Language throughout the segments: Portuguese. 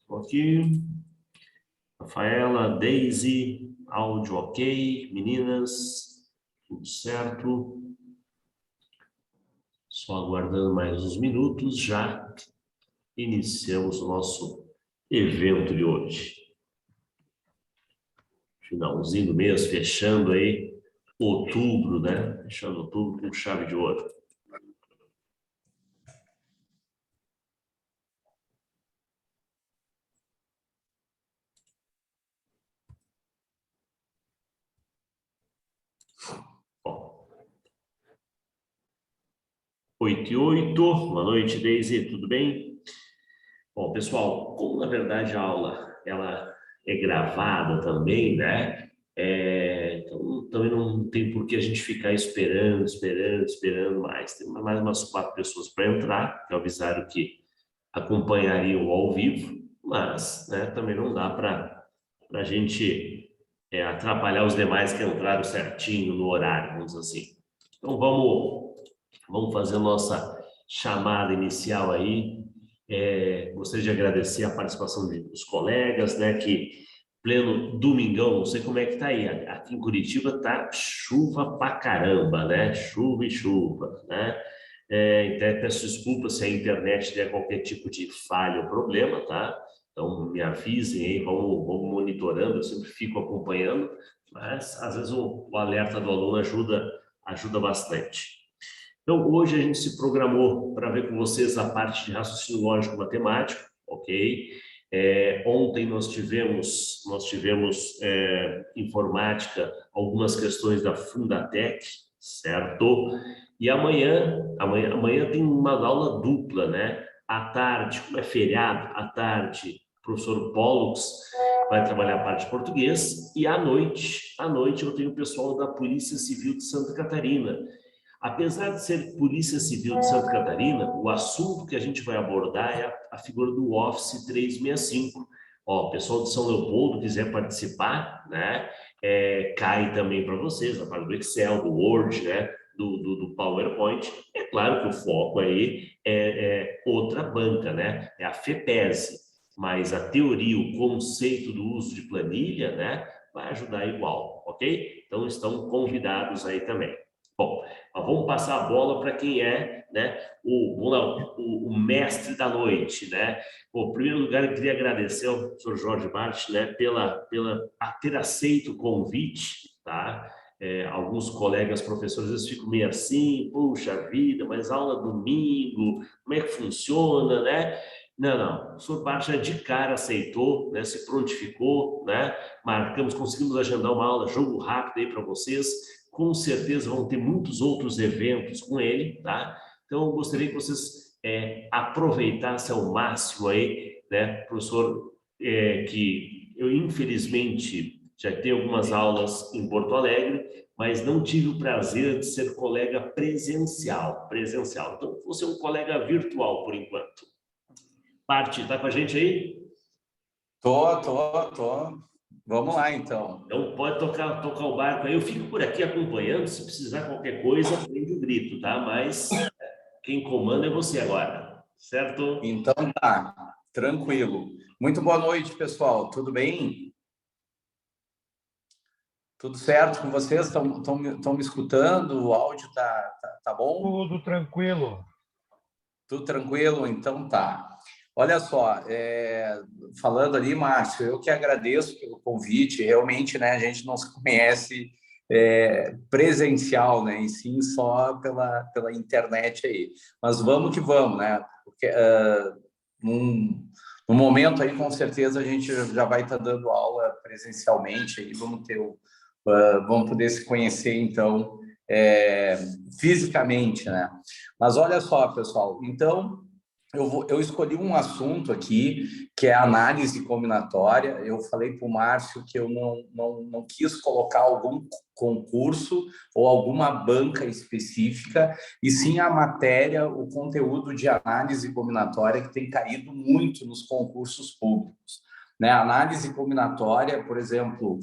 Aqui. Rafaela, Daisy, áudio ok. Meninas, tudo certo. Só aguardando mais uns minutos, já iniciamos o nosso evento de hoje. Finalzinho do mês, fechando aí outubro, né? Fechando outubro com chave de ouro. Bom, 8:08, boa noite, Daisy, tudo bem? Bom, pessoal, como na verdade a aula ela é gravada também, né? Então também não tem por que a gente ficar esperando mais. Tem mais umas 4 pessoas para entrar, que avisaram que acompanhariam ao vivo, mas né, também não dá para a gente atrapalhar os demais que entraram certinho no horário, vamos dizer assim. Então vamos fazer a nossa chamada inicial aí. Gostaria de agradecer a participação dos colegas, né, que pleno domingão, não sei como é que tá aí, aqui em Curitiba tá chuva pra caramba, né, chuva e chuva, né, então peço desculpas se a internet der qualquer tipo de falha ou problema, tá, então me avisem aí, vamos monitorando, eu sempre fico acompanhando, mas às vezes o alerta do aluno ajuda bastante. Então, hoje a gente se programou para ver com vocês a parte de raciocínio lógico matemático, ok? Ontem nós tivemos informática, algumas questões da Fundatec, certo? E amanhã tem uma aula dupla, né? À tarde, como é feriado, à tarde, o professor Pollux vai trabalhar a parte de português e à noite eu tenho o pessoal da Polícia Civil de Santa Catarina. Apesar de ser Polícia Civil de Santa Catarina, o assunto que a gente vai abordar é a figura do Office 365. Ó, o pessoal de São Leopoldo quiser participar, né? Cai também para vocês, a parte do Excel, do Word, né? Do PowerPoint. É claro que o foco aí é outra banca, né? É a FEPESE, mas a teoria, o conceito do uso de planilha, né? Vai ajudar igual, ok? Então estão convidados aí também. Bom, vamos passar a bola para quem é, né, o mestre da noite, né? Bom, em primeiro lugar, eu queria agradecer ao professor Jorge Bart, né, pela ter aceito o convite, tá? Alguns colegas professores eles ficam meio assim, puxa vida, mas aula domingo, como é que funciona, né? Não, o professor Bart já de cara aceitou, né, se prontificou, né? Conseguimos agendar uma aula, jogo rápido aí para vocês. Com certeza vão ter muitos outros eventos com ele, tá? Então, eu gostaria que vocês aproveitassem ao máximo aí, né, professor, que eu, infelizmente, já tenho algumas aulas em Porto Alegre, mas não tive o prazer de ser colega presencial. Então, vou ser um colega virtual, por enquanto. Parte, tá com a gente aí? Tô. Vamos lá, então. Então, pode tocar o barco aí. Eu fico por aqui acompanhando. Se precisar qualquer coisa, prende o grito, tá? Mas quem comanda é você agora, certo? Então tá, tranquilo. Muito boa noite, pessoal. Tudo bem? Tudo certo com vocês? Estão me escutando? O áudio tá bom? Tudo tranquilo. Tudo tranquilo? Então tá. Olha só, falando ali, Márcio, eu que agradeço pelo convite. Realmente, né, a gente não se conhece presencial, né, e sim só pela internet aí. Mas vamos que vamos, né? Porque no momento aí, com certeza, a gente já vai estar dando aula presencialmente aí, vamos poder se conhecer, então, fisicamente, né? Mas olha só, pessoal, então, eu escolhi um assunto aqui, que é a análise combinatória. Eu falei para o Márcio que eu não quis colocar algum concurso ou alguma banca específica, e sim a matéria, o conteúdo de análise combinatória que tem caído muito nos concursos públicos. né? Análise combinatória, por exemplo,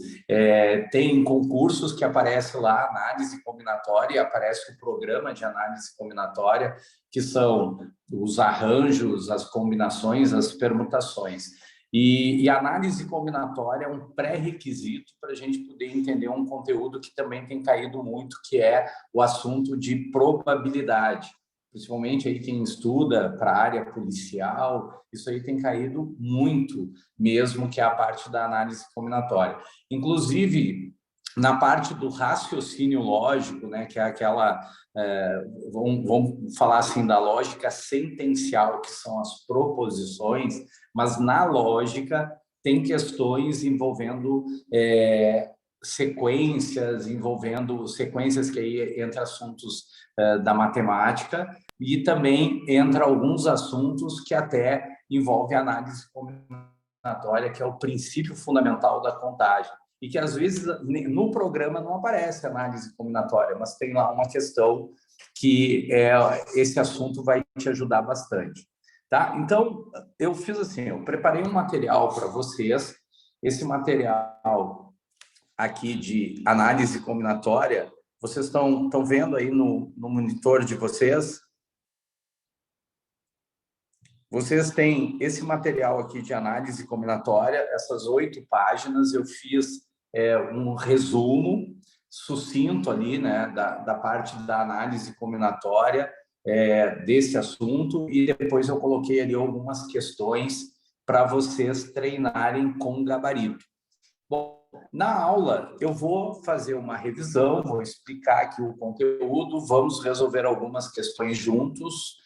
tem concursos que aparece lá, análise combinatória, aparece o programa de análise combinatória, que são os arranjos, as combinações, as permutações. E análise combinatória é um pré-requisito para a gente poder entender um conteúdo que também tem caído muito, que é o assunto de probabilidade. Principalmente aí quem estuda para a área policial, isso aí tem caído muito mesmo, que é a parte da análise combinatória. Inclusive, na parte do raciocínio lógico, né, que é aquela, vamos falar assim, da lógica sentencial, que são as proposições, mas na lógica tem questões envolvendo sequências, envolvendo sequências que aí entra assuntos da matemática, e também entra alguns assuntos que até envolvem análise combinatória, que é o princípio fundamental da contagem. E que, às vezes, no programa não aparece análise combinatória, mas tem lá uma questão que esse assunto vai te ajudar bastante. Tá? Então, eu fiz assim, eu preparei um material para vocês. Esse material aqui de análise combinatória, vocês estão vendo aí no monitor de vocês? Vocês têm esse material aqui de análise combinatória, essas 8 páginas, eu fiz um resumo sucinto ali, né, da parte da análise combinatória desse assunto, e depois eu coloquei ali algumas questões para vocês treinarem com gabarito. Bom, na aula eu vou fazer uma revisão, vou explicar aqui o conteúdo, vamos resolver algumas questões juntos,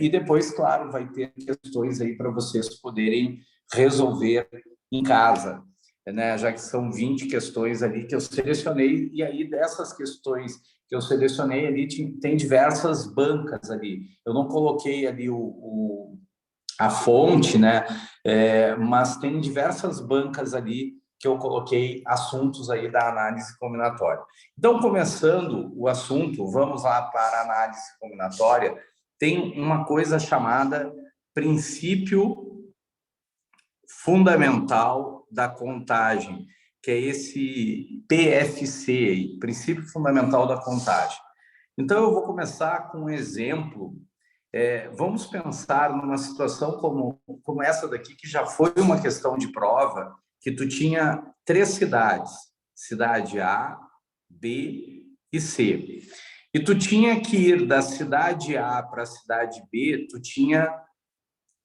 e depois, claro, vai ter questões aí para vocês poderem resolver em casa, né? Já que são 20 questões ali que eu selecionei, e aí dessas questões que eu selecionei ali tem diversas bancas ali. Eu não coloquei ali a fonte, né? Mas tem diversas bancas ali que eu coloquei assuntos aí da análise combinatória. Então, começando o assunto, vamos lá para a análise combinatória. Tem uma coisa chamada princípio fundamental da contagem, que é esse PFC, princípio fundamental da contagem. Então, eu vou começar com um exemplo. Vamos pensar numa situação como essa daqui, que já foi uma questão de prova, que tu tinha 3 cidades, cidade A, B e C. E tu tinha que ir da cidade A para a cidade B, tu tinha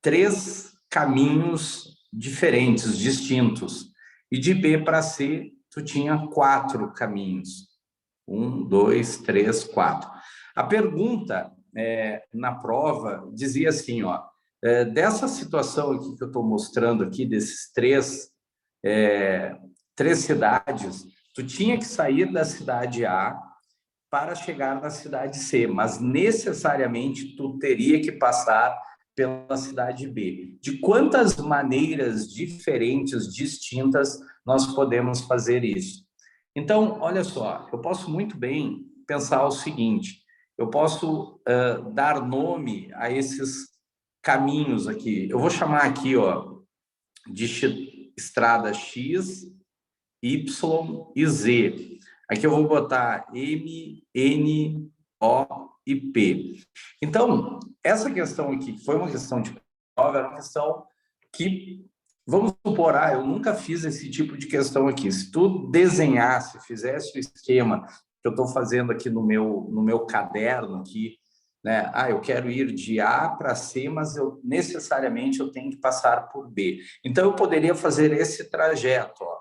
3 caminhos diferentes, distintos. E de B para C, tu tinha 4 caminhos. 1, 2, 3, 4. A pergunta na prova dizia assim, ó, dessa situação aqui que eu estou mostrando aqui, desses 3 cidades, tu tinha que sair da cidade A para chegar na cidade C, mas necessariamente tu teria que passar pela cidade B. De quantas maneiras diferentes, distintas, nós podemos fazer isso? Então, olha só, eu posso muito bem pensar o seguinte, eu posso dar nome a esses caminhos aqui. Eu vou chamar aqui, ó, de estrada X, Y e Z. Aqui eu vou botar M, N, O e P. Então, essa questão aqui, que foi uma questão de prova, era uma questão que, vamos supor, eu nunca fiz esse tipo de questão aqui. Se tu desenhasse, fizesse o esquema que eu estou fazendo aqui no meu caderno aqui, né? Eu quero ir de A para C, mas necessariamente eu tenho que passar por B. Então, eu poderia fazer esse trajeto, ó.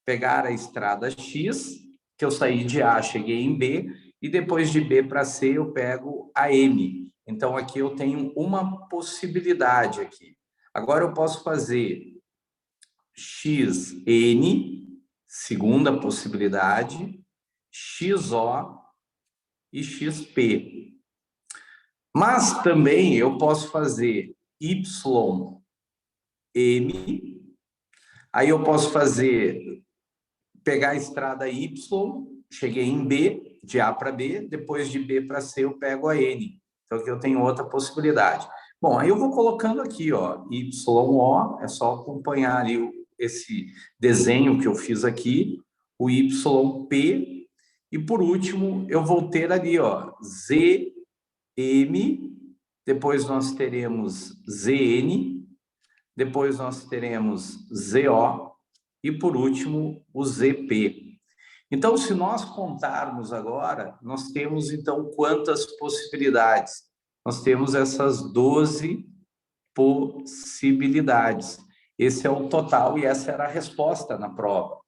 Pegar a estrada X, que eu saí de A, cheguei em B, e depois de B para C eu pego a M. Então, aqui eu tenho uma possibilidade aqui. Agora eu posso fazer XN, segunda possibilidade, XO e XP. Mas também eu posso fazer YM, aí eu posso pegar a estrada Y, cheguei em B, de A para B, depois de B para C eu pego a N. Então aqui eu tenho outra possibilidade. Bom, aí eu vou colocando aqui, ó, YO, é só acompanhar ali esse desenho que eu fiz aqui, o YP, e por último eu vou ter ali, ó, ZM, depois nós teremos ZN, depois nós teremos ZO e por último o ZP. Então, se nós contarmos agora, nós temos então quantas possibilidades? Nós temos essas 12 possibilidades. Esse é o total e essa era a resposta na prova.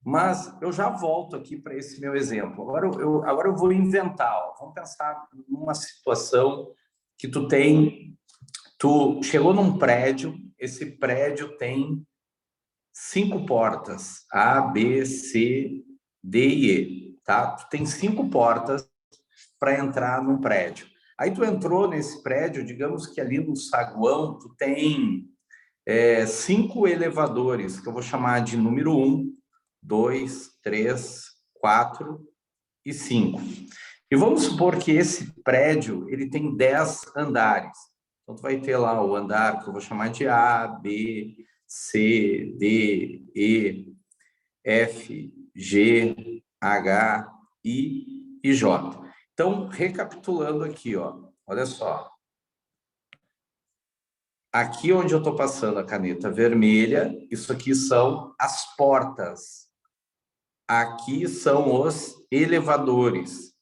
Mas eu já volto aqui para esse meu exemplo. Agora eu vou inventar. Ó. Vamos pensar numa situação que tu chegou num prédio, esse prédio tem 5 portas, A, B, C, D e E, tá? Tu tem 5 portas para entrar num prédio. Aí tu entrou nesse prédio, digamos que ali no saguão tu tem 5 elevadores, que eu vou chamar de número 1, 2, 3, 4 e 5. E vamos supor que esse prédio ele tem 10 andares. Então, tu vai ter lá o andar que eu vou chamar de A, B, C, D, E, F, G, H, I e J. Então, recapitulando aqui, ó, olha só. Aqui onde eu estou passando a caneta vermelha, isso aqui são as portas. Aqui são os elevadores.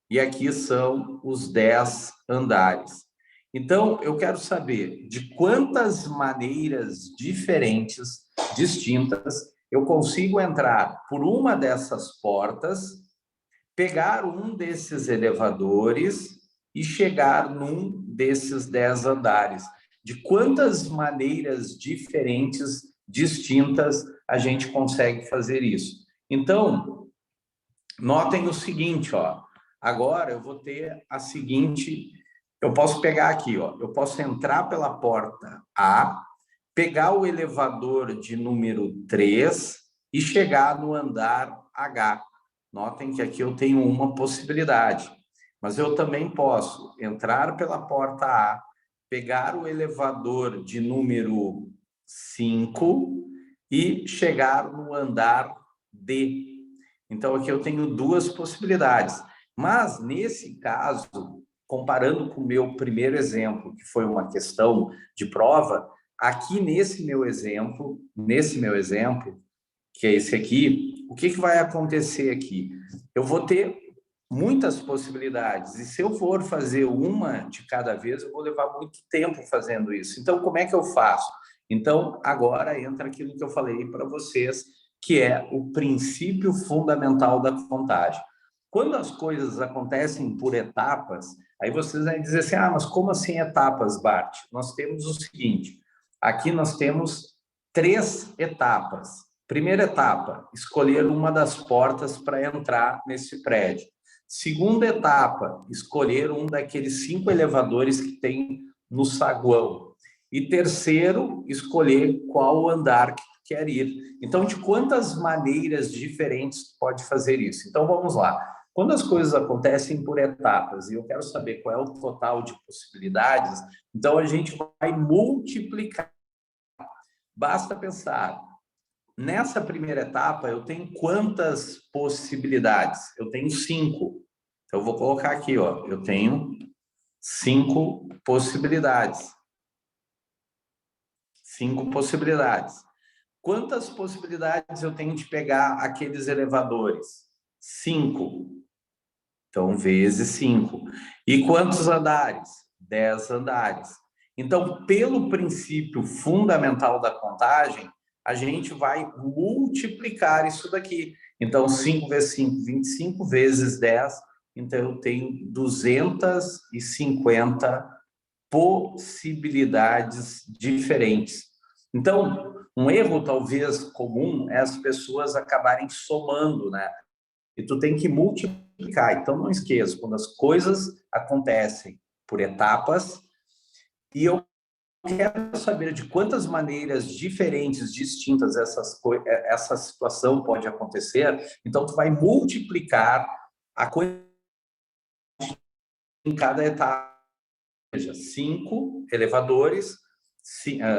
E aqui são os 10 andares. Então, eu quero saber de quantas maneiras diferentes, distintas, eu consigo entrar por uma dessas portas, pegar um desses elevadores e chegar num desses 10 andares. De quantas maneiras diferentes, distintas, a gente consegue fazer isso. Então, notem o seguinte, ó. Agora eu vou ter a seguinte, eu posso pegar aqui, ó, eu posso entrar pela porta A, pegar o elevador de número 3 e chegar no andar H. Notem que aqui eu tenho uma possibilidade, mas eu também posso entrar pela porta A, pegar o elevador de número 5 e chegar no andar D. Então, aqui eu tenho duas possibilidades. Mas, nesse caso, comparando com o meu primeiro exemplo, que foi uma questão de prova, aqui nesse meu exemplo, que é esse aqui, o que vai acontecer aqui? Eu vou ter muitas possibilidades, e se eu for fazer uma de cada vez, eu vou levar muito tempo fazendo isso. Então, como é que eu faço? Então, agora entra aquilo que eu falei para vocês, que é o princípio fundamental da contagem. Quando as coisas acontecem por etapas, aí vocês vão dizer assim, mas como assim etapas, Bart? Nós temos o seguinte, aqui nós temos 3 etapas. Primeira etapa, escolher uma das portas para entrar nesse prédio. Segunda etapa, escolher um daqueles 5 elevadores que tem no saguão. E terceiro, escolher qual andar que tu quer ir. Então, de quantas maneiras diferentes tu pode fazer isso? Então, vamos lá. Quando as coisas acontecem por etapas e eu quero saber qual é o total de possibilidades, então a gente vai multiplicar. Basta pensar, nessa primeira etapa eu tenho quantas possibilidades? Eu tenho 5. Então, eu vou colocar aqui, ó, eu tenho 5 possibilidades. 5 possibilidades. Quantas possibilidades eu tenho de pegar aqueles elevadores? 5. Então, vezes 5. E quantos andares? 10 andares. Então, pelo princípio fundamental da contagem, a gente vai multiplicar isso daqui. Então, 5 vezes 5, 25, vezes 10. Então, eu tenho 250 possibilidades diferentes. Então, um erro talvez comum é as pessoas acabarem somando, né? E tu tem que multiplicar. Então, não esqueça, quando as coisas acontecem por etapas, e eu quero saber de quantas maneiras diferentes, distintas essa situação pode acontecer, então tu vai multiplicar a coisa em cada etapa. seja, 5 elevadores,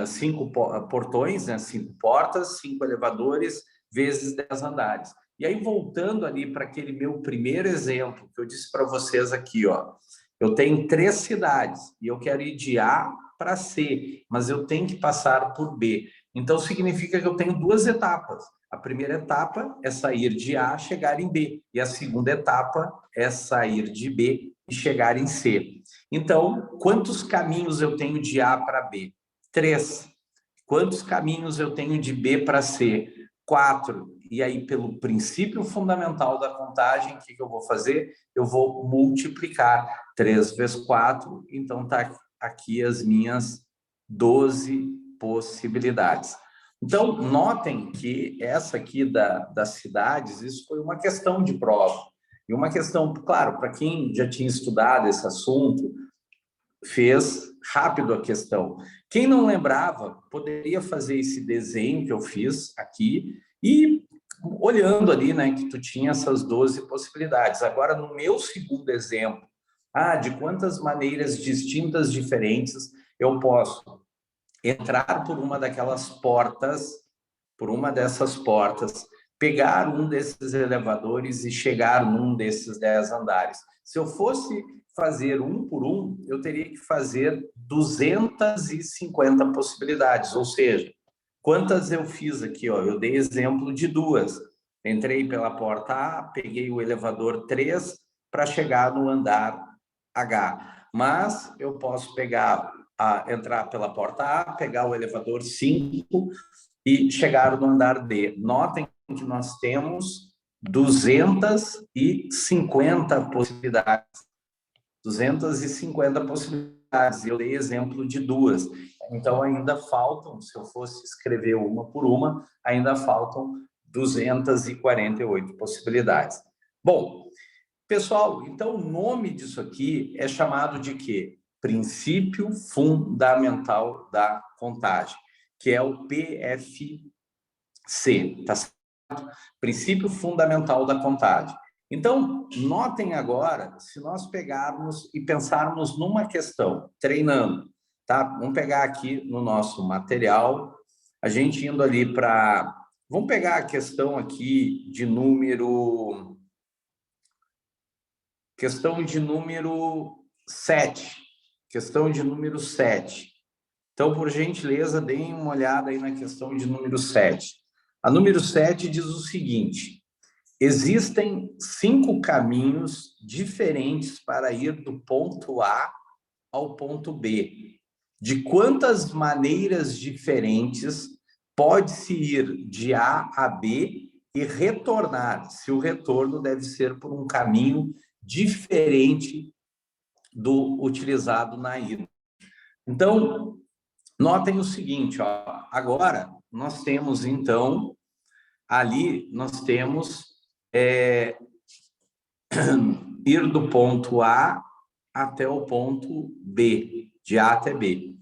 5 portões, né? 5 portas, 5 elevadores, vezes 10 andares. E aí, voltando ali para aquele meu primeiro exemplo, que eu disse para vocês aqui, ó, eu tenho 3 cidades e eu quero ir de A para C, mas eu tenho que passar por B. Então, significa que eu tenho 2 etapas. A primeira etapa é sair de A, chegar em B. E a segunda etapa é sair de B e chegar em C. Então, quantos caminhos eu tenho de A para B? 3. Quantos caminhos eu tenho de B para C? 4. E aí, pelo princípio fundamental da contagem, o que eu vou fazer? Eu vou multiplicar 3 vezes 4, então está aqui as minhas 12 possibilidades. Então, notem que essa aqui das cidades, isso foi uma questão de prova. E uma questão, claro, para quem já tinha estudado esse assunto, fez rápido a questão. Quem não lembrava, poderia fazer esse desenho que eu fiz aqui e olhando ali, né, que tu tinha essas 12 possibilidades. Agora, no meu segundo exemplo, de quantas maneiras distintas, diferentes, eu posso entrar por uma daquelas portas, por uma dessas portas, pegar um desses elevadores e chegar num desses 10 andares. Se eu fosse fazer um por um, eu teria que fazer 250 possibilidades, ou seja, quantas eu fiz aqui? Ó, eu dei exemplo de 2. Entrei pela porta A, peguei o elevador 3 para chegar no andar H. Mas eu posso entrar pela porta A, pegar o elevador 5 e chegar no andar D. Notem que nós temos 250 possibilidades. 250 possibilidades. Eu dei exemplo de 2. Então, ainda faltam, se eu fosse escrever uma por uma, ainda faltam 248 possibilidades. Bom, pessoal, então o nome disso aqui é chamado de quê? Princípio Fundamental da Contagem, que é o PFC, tá certo? Princípio Fundamental da Contagem. Então, notem agora, se nós pegarmos e pensarmos numa questão, treinando, tá? Vamos pegar aqui no nosso material, a gente indo ali para... Vamos pegar a questão aqui de número... Questão de número 7. Questão de número 7. Então, por gentileza, deem uma olhada aí na questão de número 7. A número 7 diz o seguinte: existem 5 caminhos diferentes para ir do ponto A ao ponto B. De quantas maneiras diferentes pode-se ir de A a B e retornar, se o retorno deve ser por um caminho diferente do utilizado na ida. Então, notem o seguinte, ó, agora nós temos, então, ali nós temos ir do ponto A até o ponto B, de A até B.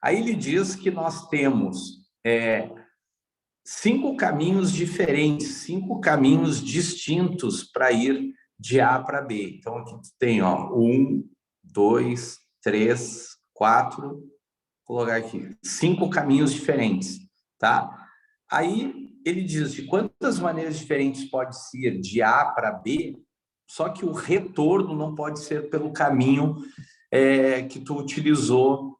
Aí ele diz que nós temos 5 caminhos diferentes, 5 caminhos distintos para ir de A para B. Então, aqui tem, ó, 1, 2, 3, 4, vou colocar aqui, 5 caminhos diferentes, tá? Aí ele diz de quantas maneiras diferentes pode-se ir de A para B, só que o retorno não pode ser pelo caminho que tu utilizou,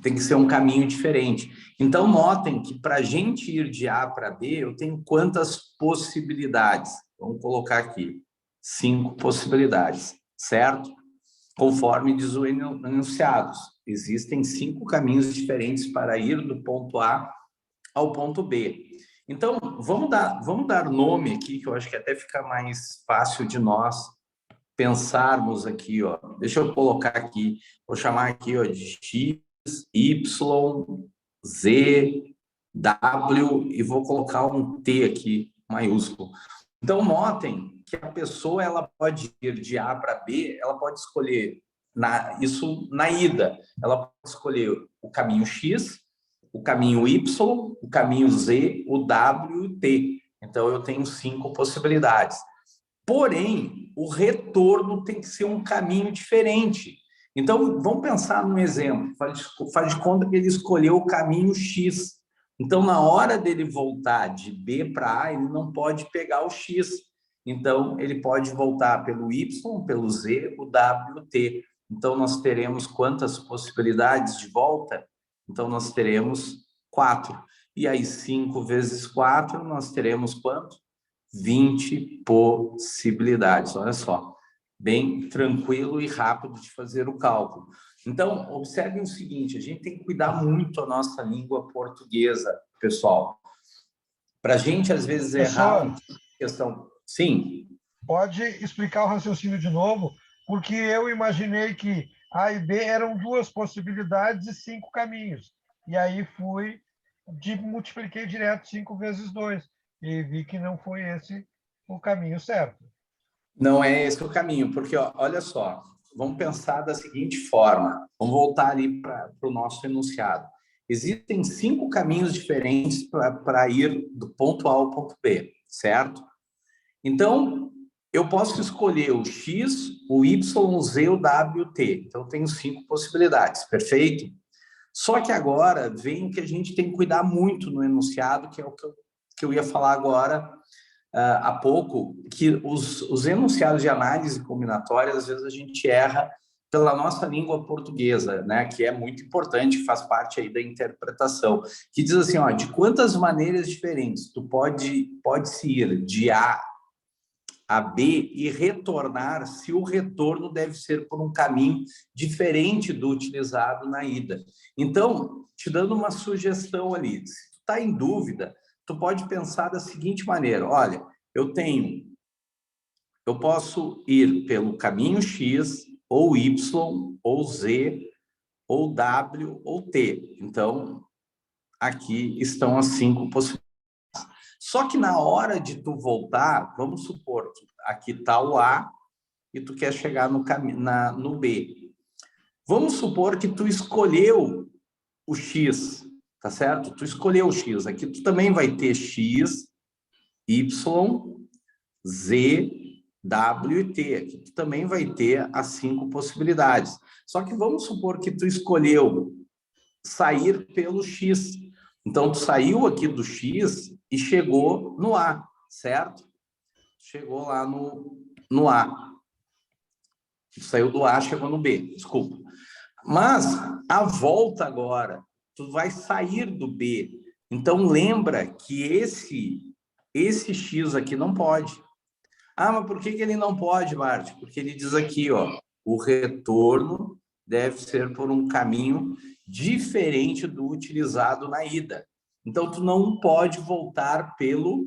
tem que ser um caminho diferente. Então, notem que para a gente ir de A para B, eu tenho quantas possibilidades? Vamos colocar aqui, 5 possibilidades, certo? Conforme diz o enunciado, existem 5 caminhos diferentes para ir do ponto A ao ponto B. Então, vamos dar nome aqui, que eu acho que até fica mais fácil de nós pensarmos aqui, ó. Deixa eu colocar aqui, vou chamar aqui, ó, de X, Y, Z, W e vou colocar um T aqui maiúsculo. Então, notem que a pessoa ela pode ir de A para B, ela pode escolher isso na ida. Ela pode escolher o caminho X, o caminho Y, o caminho Z, o W e o T. Então, eu tenho 5 possibilidades. Porém, o retorno tem que ser um caminho diferente. Então, vamos pensar num exemplo. Faz de conta que ele escolheu o caminho X. Então, na hora dele voltar de B para A, ele não pode pegar o X. Então, ele pode voltar pelo Y, pelo Z, o W, o T. Então, nós teremos quantas possibilidades de volta? Então, nós teremos 4. E aí, 5 vezes 4, nós teremos quanto? 20 possibilidades. Olha só, bem tranquilo e rápido de fazer o cálculo. Então, observem o seguinte, a gente tem que cuidar muito a nossa língua portuguesa, pessoal. Para a gente, às vezes, errar uma questão... Sim. Pode explicar o raciocínio de novo, porque eu imaginei que A e B eram 2 possibilidades e 5 caminhos. E aí multipliquei direto 5 vezes 2 e vi que não foi esse o caminho certo. Não é esse o caminho, porque, ó, olha só, vamos pensar da seguinte forma, vamos voltar ali para o nosso enunciado. Existem 5 caminhos diferentes para ir do ponto A ao ponto B, certo? Então, eu posso escolher o X, o Y, o Z, o W, o T. Então, eu tenho 5 possibilidades, perfeito? Só que agora vem o que a gente tem que cuidar muito no enunciado, que é o que eu ia falar agora há pouco, que os enunciados de análise combinatória, às vezes a gente erra pela nossa língua portuguesa, né, que é muito importante, faz parte aí da interpretação, que diz assim, ó, de quantas maneiras diferentes tu pode se ir de A a B e retornar, se o retorno deve ser por um caminho diferente do utilizado na ida. Então, te dando uma sugestão ali, se tu está em dúvida, tu pode pensar da seguinte maneira, olha, eu posso ir pelo caminho X, ou Y, ou Z, ou W, ou T. Então, aqui estão as 5 possibilidades. Só que na hora de tu voltar, vamos supor que aqui está o A e tu quer chegar no B. Vamos supor que tu escolheu o X, tá certo? Tu escolheu o X. Aqui tu também vai ter X, Y, Z, W e T. Aqui tu também vai ter as 5 possibilidades. Só que vamos supor que tu escolheu sair pelo X. Então, tu saiu aqui do X e chegou no A, certo? Chegou lá no A. Tu saiu do A, chegou no B, desculpa. Mas, a volta agora, tu vai sair do B. Então, lembra que esse X aqui não pode. Ah, mas por que ele não pode, Bart? Porque ele diz aqui, ó, o retorno deve ser por um caminho diferente do utilizado na ida. Então, tu não pode voltar pelo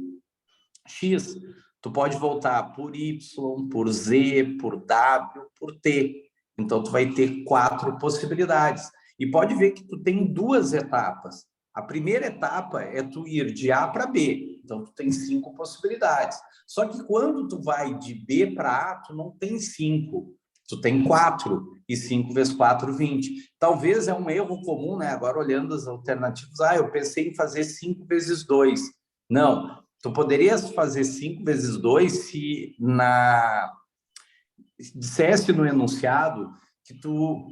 X. Tu pode voltar por Y, por Z, por W, por T. Então, tu vai ter 4 possibilidades. E pode ver que tu tem 2 etapas. A primeira etapa é tu ir de A para B. Então, tu tem 5 possibilidades. Só que quando tu vai de B para A, tu não tem 5. Tu tem 4. E 5 vezes 4, 20. Talvez é um erro comum, né? Agora, olhando as alternativas, eu pensei em fazer 5 vezes 2. Não. Tu poderias fazer 5 vezes 2 se dissesse no enunciado que tu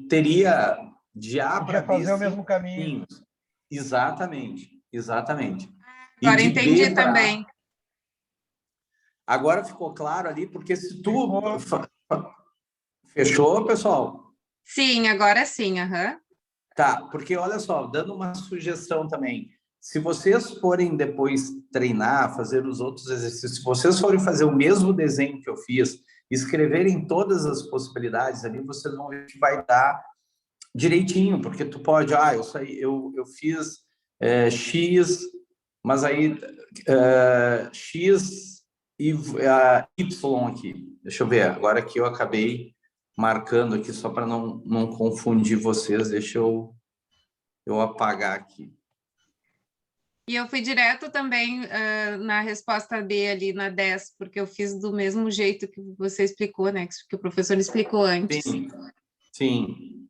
teria de A para B fazer o mesmo caminho. Exatamente. Agora entendi também. Agora ficou claro ali, porque se tu... Fechou, pessoal? Sim, agora sim, aham. Tá, porque olha só, dando uma sugestão também, se vocês forem depois treinar, fazer os outros exercícios, se vocês forem fazer o mesmo desenho que eu fiz, escreverem todas as possibilidades ali, vocês vão ver que vai dar direitinho, porque tu pode, eu fiz X, mas aí X e Y aqui. Deixa eu ver, agora aqui eu acabei marcando aqui só para não confundir vocês, deixa eu apagar aqui. E eu fui direto também na resposta D ali, na 10, porque eu fiz do mesmo jeito que você explicou, né? Que o professor explicou antes. Sim.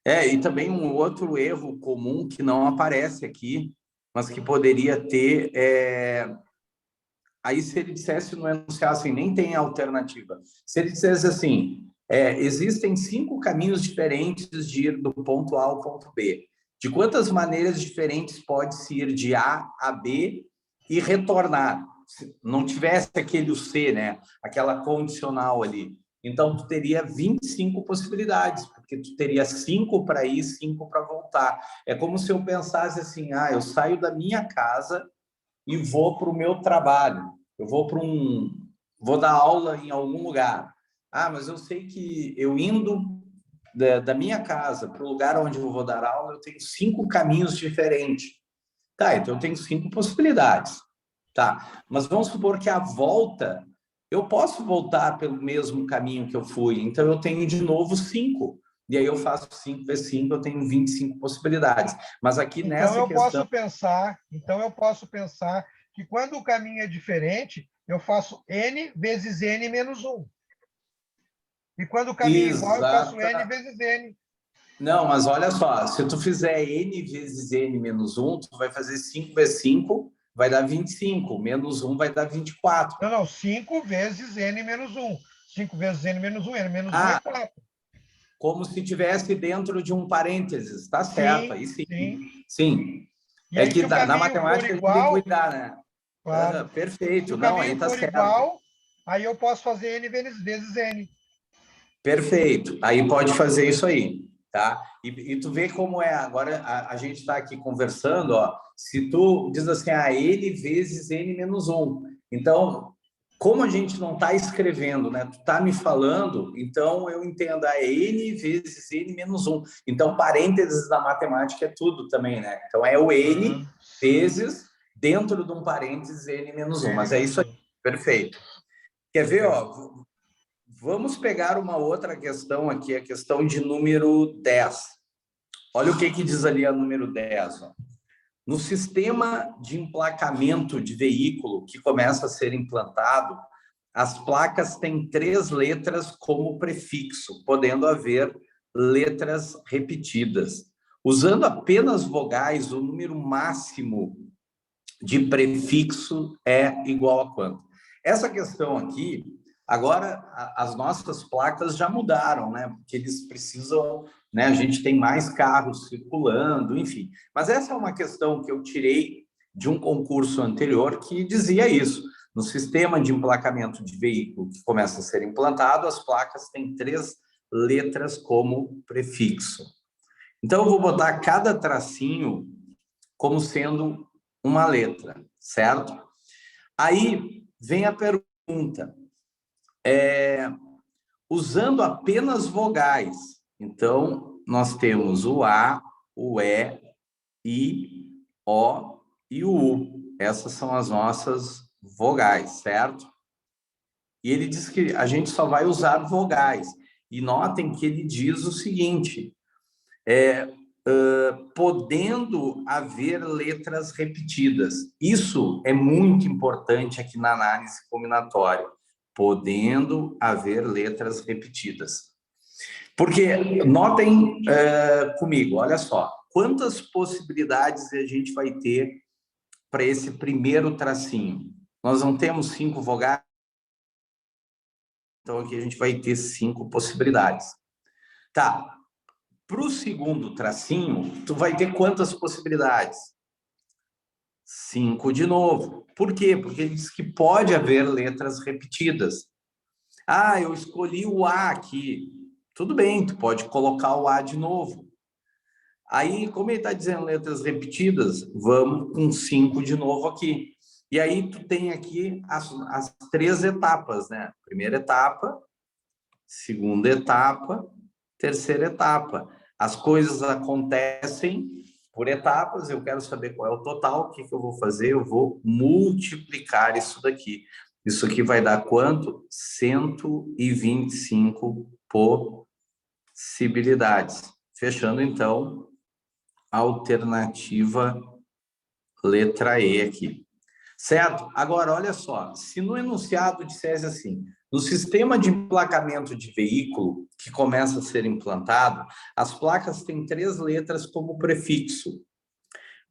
E também um outro erro comum que não aparece aqui, mas que poderia ter, aí se ele dissesse no enunciado assim, nem tem alternativa. Se ele dissesse assim, Existem 5 caminhos diferentes de ir do ponto A ao ponto B. De quantas maneiras diferentes pode-se ir de A a B e retornar? Se não tivesse aquele C, né? Aquela condicional ali. Então, tu teria 25 possibilidades, porque tu teria 5 para ir, 5 para voltar. É como se eu pensasse assim, eu saio da minha casa e vou para o meu trabalho. Eu vou dar aula em algum lugar. Mas eu sei que eu indo da minha casa para o lugar onde eu vou dar aula, eu tenho 5 caminhos diferentes. Tá, então eu tenho 5 possibilidades. Tá, mas vamos supor que a volta, eu posso voltar pelo mesmo caminho que eu fui, então eu tenho de novo 5. E aí eu faço 5 vezes 5, eu tenho 25 possibilidades. Mas aqui nessa questão... Então eu posso pensar que quando o caminho é diferente, eu faço N vezes N menos 1. E quando o caminho é igual, eu faço N vezes N. Não, mas olha só, se tu fizer N vezes N menos 1, tu vai fazer 5 vezes 5, vai dar 25, menos 1 vai dar 24. Não, 5 vezes N menos 1. 5 vezes N menos 1, N menos 1 é 4. Como se tivesse dentro de um parênteses, tá certo, aí sim. Sim. E aí, que se na matemática igual, a gente tem que cuidar, né? Claro. Perfeito, se o não, aí tá certo. Igual, aí eu posso fazer N vezes N. Perfeito, aí pode fazer isso aí, tá? E tu vê como é, agora a gente está aqui conversando, ó, se tu diz assim, N vezes N menos 1, então, como a gente não está escrevendo, né? Tu tá me falando, então eu entendo, N vezes N menos 1, então parênteses na matemática é tudo também, né? Então é o N vezes dentro de um parênteses N menos 1, mas é isso aí, perfeito. Quer ver, ó? Vamos pegar uma outra questão aqui, a questão de número 10. Olha o que diz ali a número 10. Ó. No sistema de emplacamento de veículo que começa a ser implantado, as placas têm 3 letras como prefixo, podendo haver letras repetidas. Usando apenas vogais, o número máximo de prefixo é igual a quanto? Essa questão aqui... Agora, as nossas placas já mudaram, né? Porque eles precisam, né? A gente tem mais carros circulando, enfim. Mas essa é uma questão que eu tirei de um concurso anterior que dizia isso. No sistema de emplacamento de veículo que começa a ser implantado, as placas têm 3 letras como prefixo. Então, eu vou botar cada tracinho como sendo uma letra, certo? Aí vem a pergunta. Usando apenas vogais. Então, nós temos o A, o E, I, O e o U. Essas são as nossas vogais, certo? E ele diz que a gente só vai usar vogais. E notem que ele diz o seguinte, podendo haver letras repetidas. Isso é muito importante aqui na análise combinatória. Podendo haver letras repetidas. Porque, notem comigo, olha só, quantas possibilidades a gente vai ter para esse primeiro tracinho? Nós não temos 5 vogais, então aqui a gente vai ter 5 possibilidades. Tá, para o segundo tracinho, tu vai ter quantas possibilidades? 5 de novo. Por quê? Porque ele diz que pode haver letras repetidas. Eu escolhi o A aqui. Tudo bem, tu pode colocar o A de novo. Aí, como ele está dizendo letras repetidas, vamos com 5 de novo aqui. E aí tu tem aqui as 3 etapas, né? Primeira etapa, segunda etapa, terceira etapa. As coisas acontecem por etapas, eu quero saber qual é o total, o que eu vou fazer? Eu vou multiplicar isso daqui. Isso aqui vai dar quanto? 125 possibilidades. Fechando, então, a alternativa letra E aqui. Certo? Agora, olha só. Se no enunciado dissesse assim, no sistema de emplacamento de veículo que começa a ser implantado, as placas têm 3 letras como prefixo.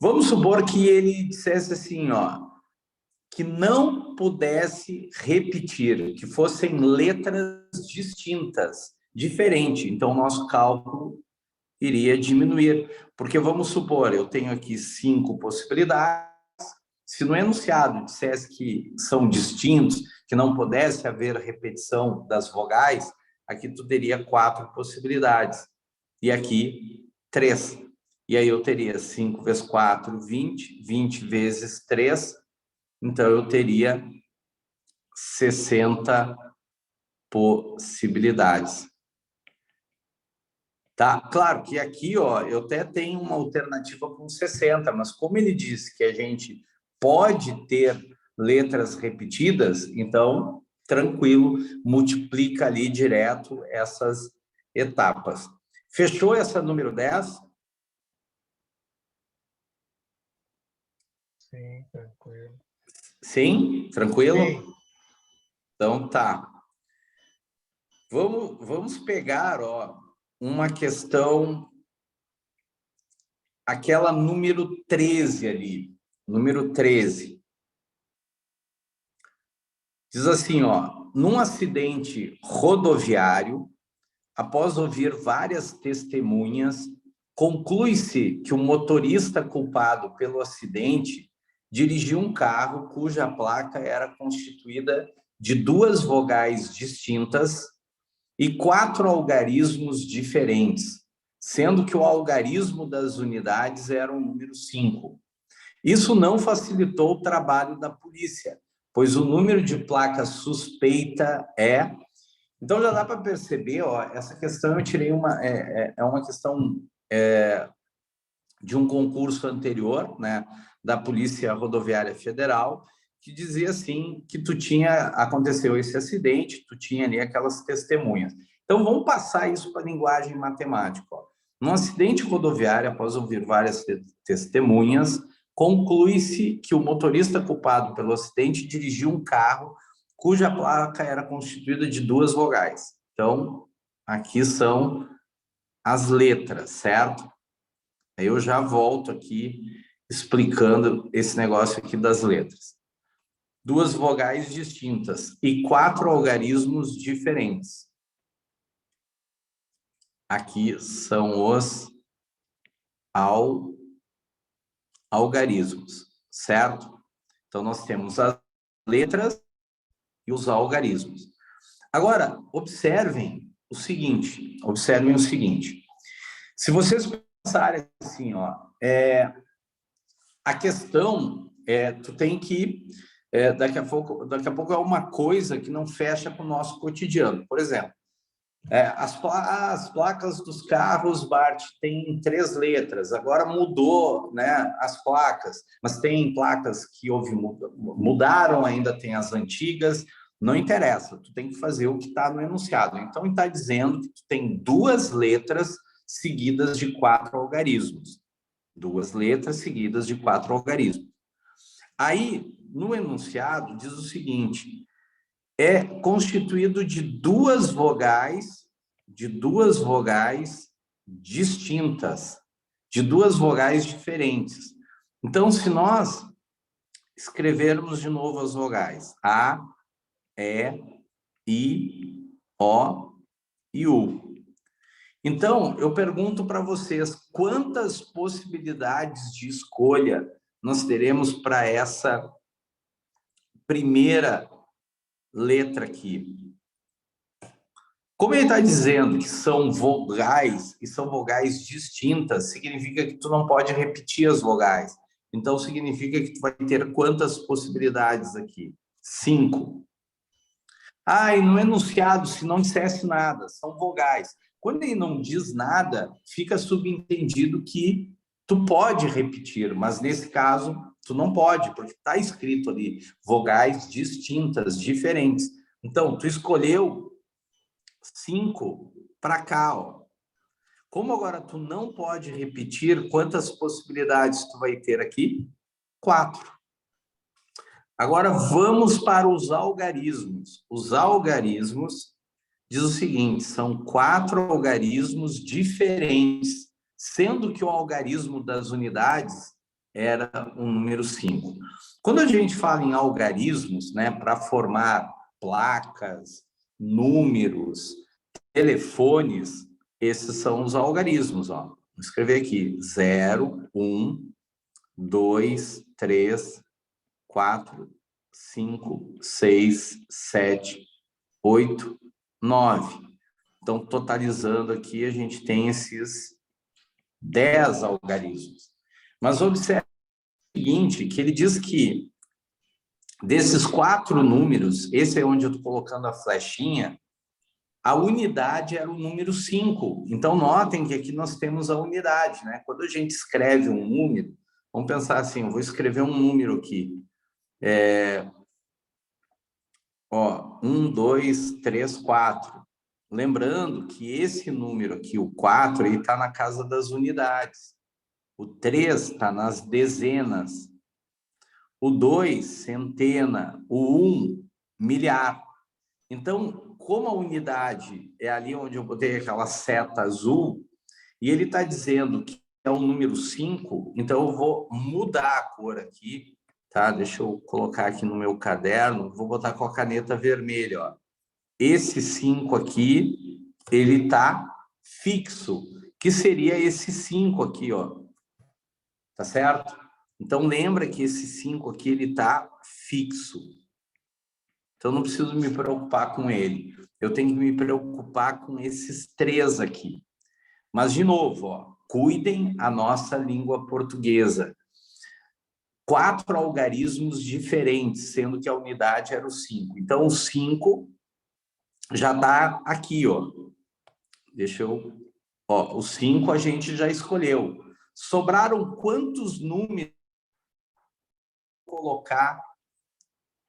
Vamos supor que ele dissesse assim, ó, que não pudesse repetir, que fossem letras distintas. diferente. Então, o nosso cálculo iria diminuir. Porque, vamos supor, eu tenho aqui 5 possibilidades. Se no enunciado dissesse que são distintos, que não pudesse haver repetição das vogais, aqui tu teria 4 possibilidades. E aqui, 3. E aí eu teria 5 vezes 4, 20. 20 vezes 3. Então, eu teria 60 possibilidades. Tá? Claro que aqui, ó, eu até tenho uma alternativa com 60, mas como ele disse que a gente pode ter letras repetidas, então, tranquilo, multiplica ali direto essas etapas. Fechou essa número 10? Sim, tranquilo. Sim? Tranquilo? Sim. Então, tá. Vamos pegar, ó, uma questão, aquela número 13 ali. Número 13. Diz assim, ó, num acidente rodoviário, após ouvir várias testemunhas, conclui-se que o motorista culpado pelo acidente dirigiu um carro cuja placa era constituída de 2 vogais distintas e 4 algarismos diferentes, sendo que o algarismo das unidades era o número 5. Isso não facilitou o trabalho da polícia, pois o número de placa suspeita é... Então, já dá para perceber, ó, essa questão eu tirei uma questão de um concurso anterior, né, da Polícia Rodoviária Federal, que dizia assim que aconteceu esse acidente, tu tinha ali aquelas testemunhas. Então, vamos passar isso para a linguagem matemática. Ó. Num acidente rodoviário, após ouvir várias testemunhas, conclui-se que o motorista culpado pelo acidente dirigiu um carro cuja placa era constituída de 2 vogais. Então, aqui são as letras, certo? Aí eu já volto aqui explicando esse negócio aqui das letras. 2 vogais distintas e 4 algarismos diferentes. Aqui são os algarismos, certo? Então, nós temos as letras e os algarismos. Agora, observem o seguinte. Se vocês pensarem assim, ó, a questão tu tem que... daqui a pouco é uma coisa que não fecha com o nosso cotidiano. Por exemplo, as placas dos carros, Bart, tem 3 letras. Agora mudou, né, as placas, mas tem placas que mudaram, ainda tem as antigas. Não interessa, tu tem que fazer o que está no enunciado. Então, ele está dizendo que tu tem 2 letras seguidas de 4 algarismos. 2 letras seguidas de 4 algarismos. Aí, no enunciado, diz o seguinte: é constituído de 2 vogais distintas, de 2 vogais diferentes. Então, se nós escrevermos de novo as vogais A, E, I, O e U. Então, eu pergunto para vocês, quantas possibilidades de escolha nós teremos para essa primeira letra aqui? Como ele está dizendo que são vogais, e são vogais distintas, significa que tu não pode repetir as vogais. Então, significa que tu vai ter quantas possibilidades aqui? 5. E no enunciado, se não dissesse nada, são vogais. Quando ele não diz nada, fica subentendido que tu pode repetir, mas nesse caso, tu não pode, porque está escrito ali, vogais distintas, diferentes. Então, tu escolheu 5 para cá, ó. Como agora tu não pode repetir, quantas possibilidades tu vai ter aqui? 4. Agora vamos para os algarismos. Os algarismos diz o seguinte: são 4 algarismos diferentes, sendo que o algarismo das unidades era o número 5. Quando a gente fala em algarismos, né, para formar placas, números, telefones, esses são os algarismos, ó. Vou escrever aqui: 0, 1, 2, 3, 4, 5, 6, 7, 8, 9. Então, totalizando aqui, a gente tem esses 10 algarismos. Mas observe o seguinte, que ele diz que desses 4 números, esse é onde eu estou colocando a flechinha, a unidade era o número 5. Então, notem que aqui nós temos a unidade, né? Quando a gente escreve um número, vamos pensar assim, eu vou escrever um número aqui. 1, 2, 3, 4. Lembrando que esse número aqui, o 4, ele está na casa das unidades. O 3 está nas dezenas. O 2, centena. O 1, milhar. Então, como a unidade é ali onde eu botei aquela seta azul, e ele está dizendo que é o número 5, então eu vou mudar a cor aqui, tá? Deixa eu colocar aqui no meu caderno, vou botar com a caneta vermelha, ó. Esse 5 aqui, ele está fixo, que seria esse 5 aqui, ó. Tá certo? Então, lembra que esse 5 aqui, ele está fixo. Então, não preciso me preocupar com ele. Eu tenho que me preocupar com esses 3 aqui. Mas, de novo, ó, cuidem a nossa língua portuguesa. 4 algarismos diferentes, sendo que a unidade era o 5. Então, o 5 já está aqui, ó. Deixa eu... Ó, o 5 a gente já escolheu. Sobraram quantos números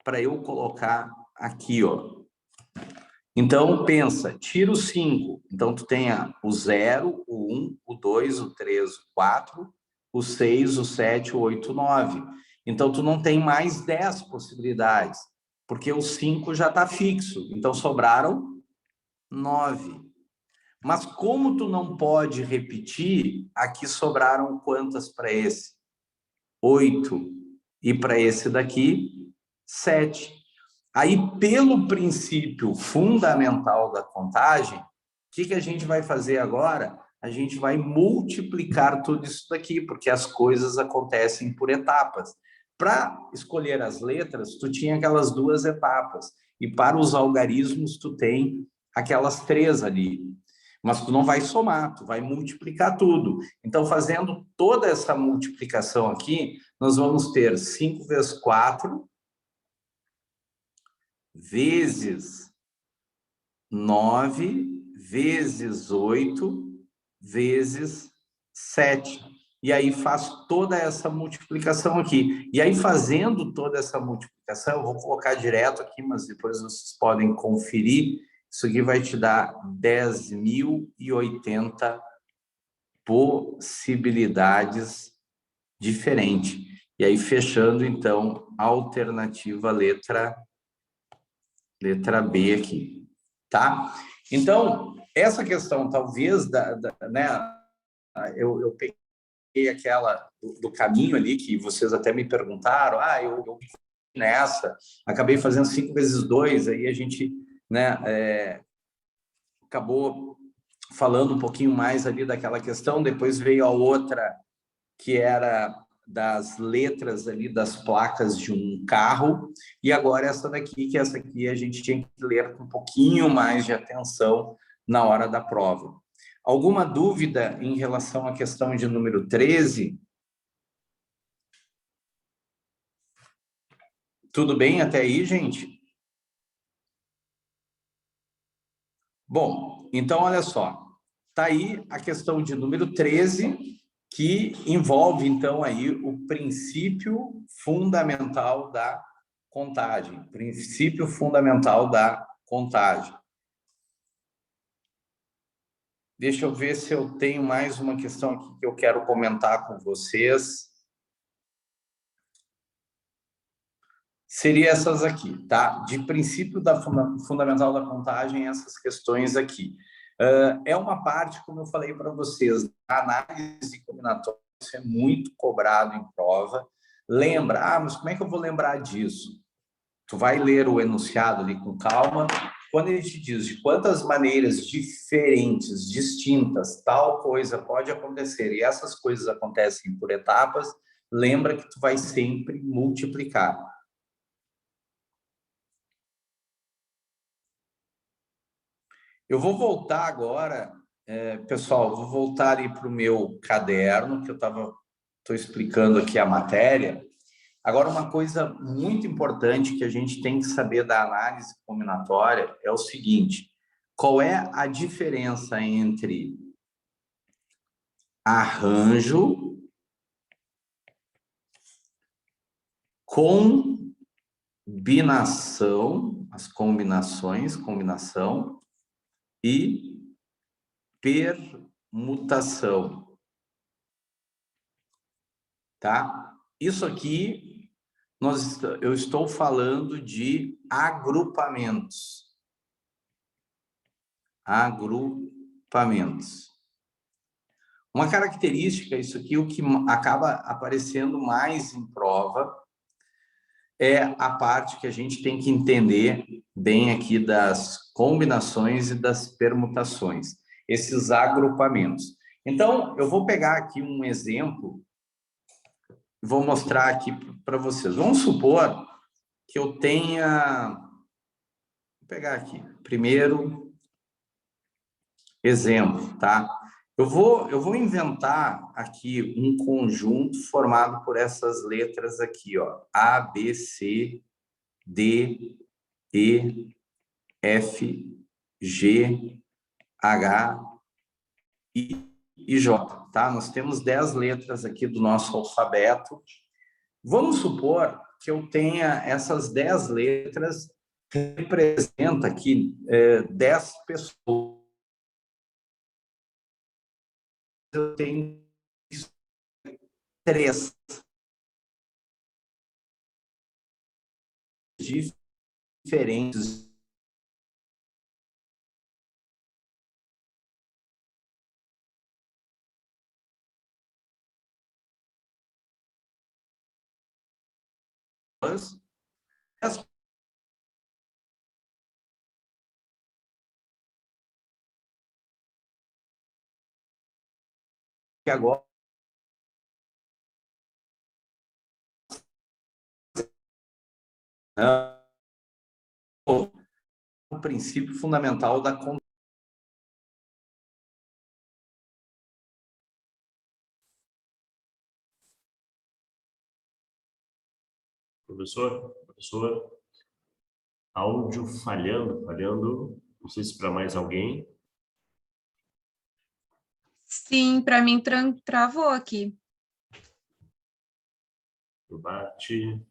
para eu colocar aqui, ó? Então, pensa, tira o 5. Então, tu tem o 0, o 1, o 2, o 3, o 4, o 6, o 7, o 8, o 9. Então, tu não tem mais 10 possibilidades, porque o 5 já está fixo. Então, sobraram 9. Mas como tu não pode repetir, aqui sobraram quantas para esse? 8. E para esse daqui, 7. Aí, pelo princípio fundamental da contagem, o que a gente vai fazer agora? A gente vai multiplicar tudo isso daqui, porque as coisas acontecem por etapas. Para escolher as letras, tu tinha aquelas 2 etapas. E para os algarismos, tu tem aquelas 3 ali. Mas tu não vai somar, tu vai multiplicar tudo. Então, fazendo toda essa multiplicação aqui, nós vamos ter 5 vezes 4, vezes 9, vezes 8, vezes 7. E aí faz toda essa multiplicação aqui. E aí, fazendo toda essa multiplicação, eu vou colocar direto aqui, mas depois vocês podem conferir. Isso aqui vai te dar 10.080 possibilidades diferentes. E aí, fechando, então, a alternativa letra B aqui, tá? Então, essa questão, talvez, né, eu peguei aquela do caminho ali, que vocês até me perguntaram, eu nessa, acabei fazendo 5 vezes 2, aí a gente, né, acabou falando um pouquinho mais ali daquela questão, depois veio a outra, que era das letras ali das placas de um carro, e agora essa daqui, que essa aqui a gente tinha que ler com um pouquinho mais de atenção na hora da prova. Alguma dúvida em relação à questão de número 13? Tudo bem até aí, gente? Bom, então olha só, tá aí a questão de número 13, que envolve, então, aí o princípio fundamental da contagem. Princípio fundamental da contagem. Deixa eu ver se eu tenho mais uma questão aqui que eu quero comentar com vocês. Seria essas aqui, tá? De princípio fundamental da contagem, essas questões aqui. É uma parte, como eu falei para vocês, a análise combinatória, isso é muito cobrado em prova. Lembra, mas como é que eu vou lembrar disso? Tu vai ler o enunciado ali com calma quando ele te diz de quantas maneiras diferentes, distintas, tal coisa pode acontecer, e essas coisas acontecem por etapas, lembra que tu vai sempre multiplicar. Eu vou voltar agora, pessoal, vou voltar ali para o meu caderno, que eu estou explicando aqui a matéria. Agora, uma coisa muito importante que a gente tem que saber da análise combinatória é o seguinte: qual é a diferença entre arranjo, combinação, as combinações, combinação e permutação, tá? Isso aqui, eu estou falando de agrupamentos. Agrupamentos. Uma característica, isso aqui, o que acaba aparecendo mais em prova, é a parte que a gente tem que entender bem aqui das combinações e das permutações, esses agrupamentos. Então, eu vou pegar aqui um exemplo, vou mostrar aqui para vocês. Vamos supor que eu tenha... Vou pegar aqui, primeiro exemplo, tá? Eu vou inventar aqui um conjunto formado por essas letras aqui, ó. A, B, C, D, E, F, G, H, I e J, tá? Nós temos 10 letras aqui do nosso alfabeto. Vamos supor que eu tenha essas 10 letras, representa aqui 10 pessoas. Eu tenho 3 diferentes. Que agora o princípio fundamental da Professor, áudio falhando, não sei se para mais alguém. Sim, para mim travou aqui. Bate.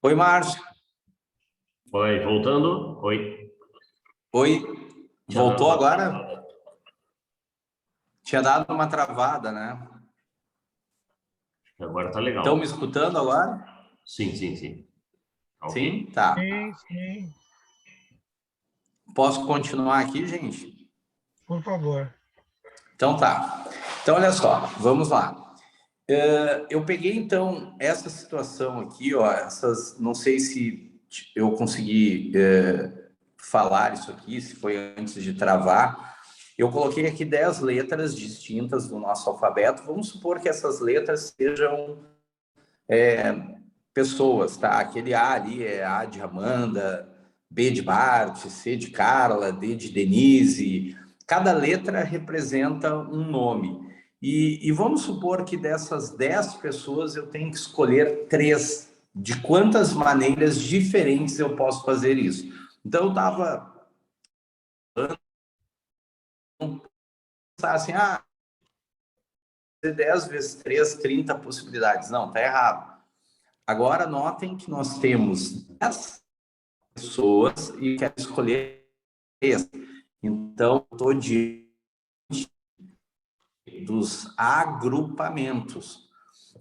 Oi, Márcio. Oi, voltando? Oi. Oi. Voltou agora? Tinha dado uma travada, né? Agora tá legal. Estão me escutando agora? Sim. Sim? Okay. Tá. Sim. Posso continuar aqui, gente? Por favor. Então tá. Então, olha só, vamos lá. Eu peguei, então, essa situação aqui, ó, não sei se eu consegui falar isso aqui, se foi antes de travar. Eu coloquei aqui 10 letras distintas do nosso alfabeto. Vamos supor que essas letras sejam pessoas, tá? Aquele A ali é A de Amanda, B de Bart, C de Carla, D de Denise, Cada letra representa um nome. E vamos supor que dessas 10 pessoas eu tenho que escolher 3. De quantas maneiras diferentes eu posso fazer isso? Então, eu estava assim, 10 vezes 3, 30 possibilidades. Não, tá errado. Agora, notem que nós temos 10 pessoas e quero escolher 3. Então, estou diante dos agrupamentos.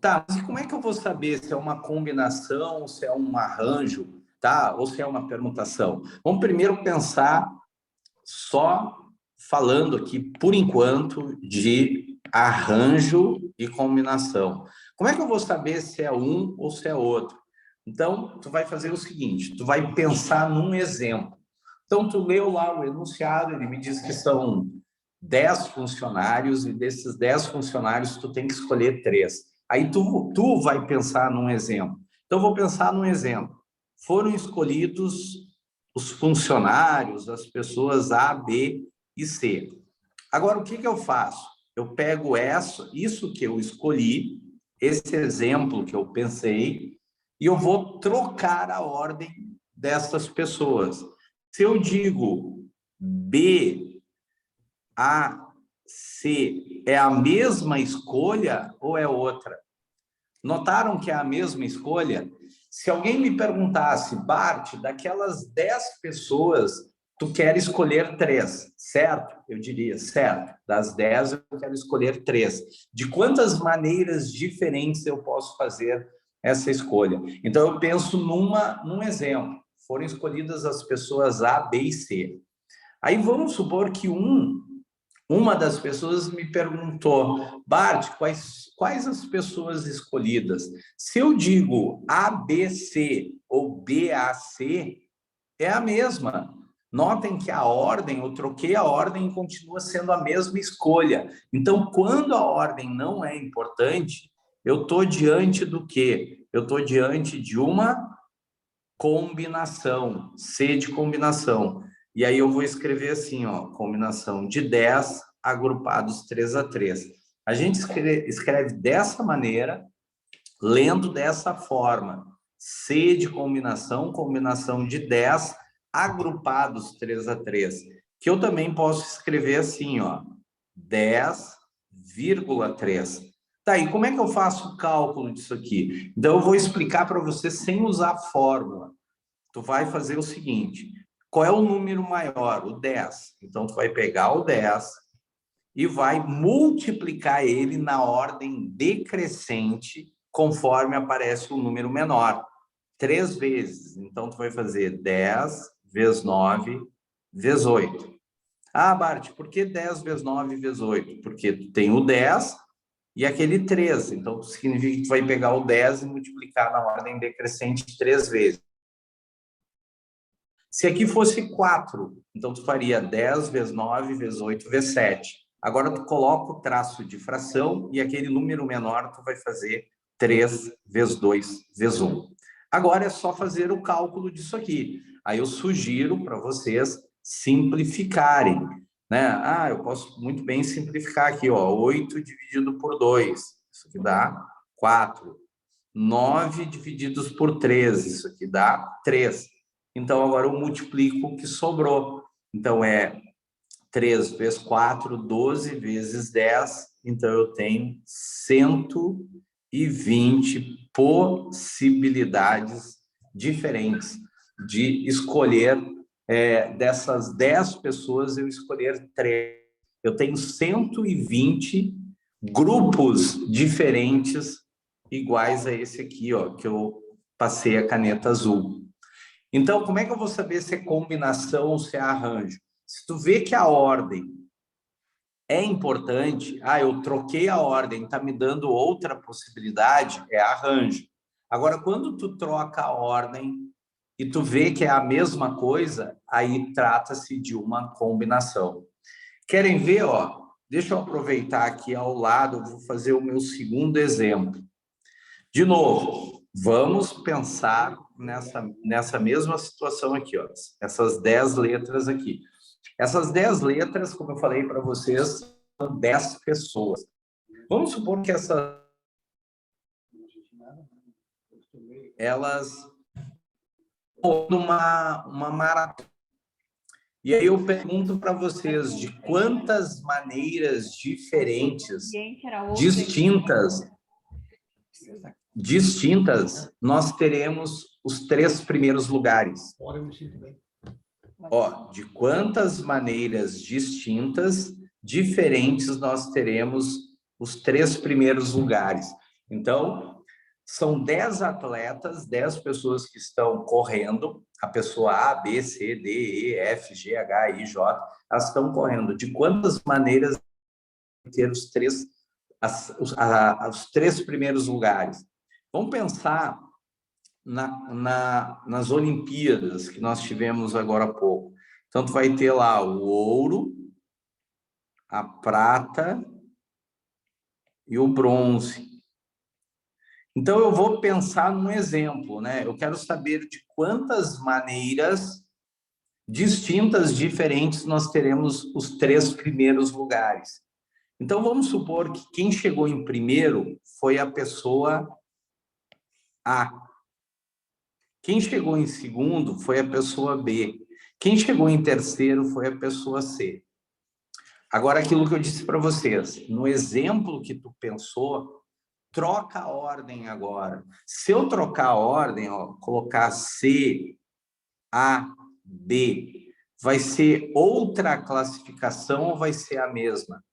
Tá, mas como é que eu vou saber se é uma combinação, se é um arranjo, tá? Ou se é uma permutação? Vamos primeiro pensar só falando aqui, por enquanto, de arranjo e combinação. Como é que eu vou saber se é um ou se é outro? Então, tu vai fazer o seguinte, tu vai pensar num exemplo. Então, tu leu lá o enunciado, ele me diz que são 10 funcionários, e desses 10 funcionários, tu tem que escolher 3. Aí tu vai pensar num exemplo. Então, eu vou pensar num exemplo. Foram escolhidos os funcionários, as pessoas A, B e C. Agora, o que eu faço? Eu pego isso que eu escolhi, esse exemplo que eu pensei, e eu vou trocar a ordem dessas pessoas. Se eu digo B, A, C, é a mesma escolha ou é outra? Notaram que é a mesma escolha? Se alguém me perguntasse, Bart, daquelas 10 pessoas, tu quer escolher 3, certo? Eu diria, certo. Das 10, eu quero escolher 3. De quantas maneiras diferentes eu posso fazer essa escolha? Então, eu penso num exemplo. Foram escolhidas as pessoas A, B e C. Aí, vamos supor que uma das pessoas me perguntou, Bart, quais as pessoas escolhidas? Se eu digo ABC ou BAC, é a mesma. Notem que a ordem, eu troquei a ordem e continua sendo a mesma escolha. Então, quando a ordem não é importante, eu estou diante do quê? Eu estou diante de uma combinação, C de combinação. E aí eu vou escrever assim, ó, combinação de 10 agrupados 3 a 3. A gente escreve dessa maneira, lendo dessa forma. C de combinação, combinação de 10 agrupados 3 a 3. Que eu também posso escrever assim, ó, 10,3. Tá, e como é que eu faço o cálculo disso aqui? Então, eu vou explicar para você sem usar fórmula. Tu vai fazer o seguinte, qual é o número maior? O 10. Então, tu vai pegar o 10 e vai multiplicar ele na ordem decrescente, conforme aparece o número menor. 3 vezes. Então, tu vai fazer 10 vezes 9 vezes 8. Ah, Bart, por que 10 vezes 9 vezes 8? Porque tu tem o 10 e aquele 3. Então, significa que tu vai pegar o 10 e multiplicar na ordem decrescente 3 vezes. Se aqui fosse 4, então tu faria 10 vezes 9 vezes 8 vezes 7. Agora tu coloca o traço de fração e aquele número menor tu vai fazer 3 vezes 2 vezes 1. Agora é só fazer o cálculo disso aqui. Aí eu sugiro para vocês simplificarem, né? Eu posso muito bem simplificar aqui, ó, 8 dividido por 2, isso aqui dá 4. 9 divididos por 3, isso aqui dá 3. Então, agora eu multiplico o que sobrou. Então, é 3 vezes 4, 12 vezes 10. Então, eu tenho 120 possibilidades diferentes de escolher. Dessas 10 pessoas, eu escolher 3. Eu tenho 120 grupos diferentes iguais a esse aqui, ó, que eu passei a caneta azul. Então, como é que eu vou saber se é combinação ou se é arranjo? Se tu vê que a ordem é importante, eu troquei a ordem, está me dando outra possibilidade, é arranjo. Agora, quando tu troca a ordem e tu vê que é a mesma coisa, aí trata-se de uma combinação. Querem ver, ó? Deixa eu aproveitar aqui ao lado, eu vou fazer o meu segundo exemplo. De novo, vamos pensar nessa mesma situação aqui, ó, essas 10 letras aqui. Essas 10 letras, como eu falei para vocês, são 10 pessoas. Vamos supor que elas uma maratona. E aí eu pergunto para vocês de quantas maneiras diferentes, distintas, nós teremos os 3 primeiros lugares. Ó, de quantas maneiras distintas, diferentes, nós teremos os 3 primeiros lugares. Então, são 10 atletas, 10 pessoas que estão correndo, a pessoa A, B, C, D, E, F, G, H, I, J, elas estão correndo. De quantas maneiras ter os 3 primeiros lugares? Vamos pensar nas Olimpíadas que nós tivemos agora há pouco. Então, tu vai ter lá o ouro, a prata e o bronze. Então, eu vou pensar num exemplo, né? Eu quero saber de quantas maneiras distintas, diferentes, nós teremos os 3 primeiros lugares. Então, vamos supor que quem chegou em primeiro foi a pessoa A. Quem chegou em segundo foi a pessoa B. Quem chegou em terceiro foi a pessoa C. Agora, aquilo que eu disse para vocês, no exemplo que tu pensou, troca a ordem agora. Se eu trocar a ordem, ó, colocar C, A, B, vai ser outra classificação ou vai ser a mesma?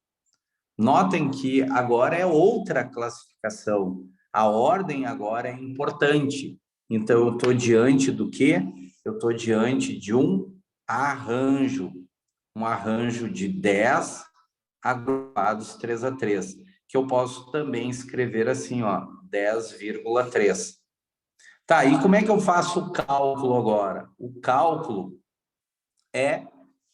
Notem que agora é outra classificação. A ordem agora é importante. Então, eu estou diante do quê? Eu estou diante de um arranjo de 10 agrupados 3 a 3, que eu posso também escrever assim, ó, 10,3. Tá, e como é que eu faço o cálculo agora? O cálculo é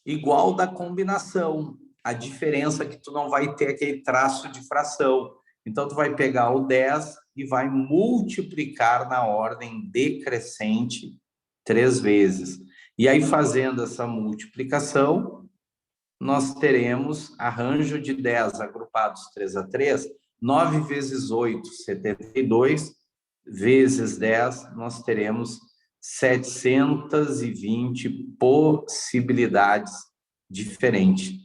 igual da combinação. A diferença é que tu não vai ter aquele traço de fração. Então, tu vai pegar o 10 e vai multiplicar na ordem decrescente 3 vezes. E aí, fazendo essa multiplicação, nós teremos arranjo de 10 agrupados 3 a 3, 9 vezes 8, 72, vezes 10, nós teremos 720 possibilidades diferentes.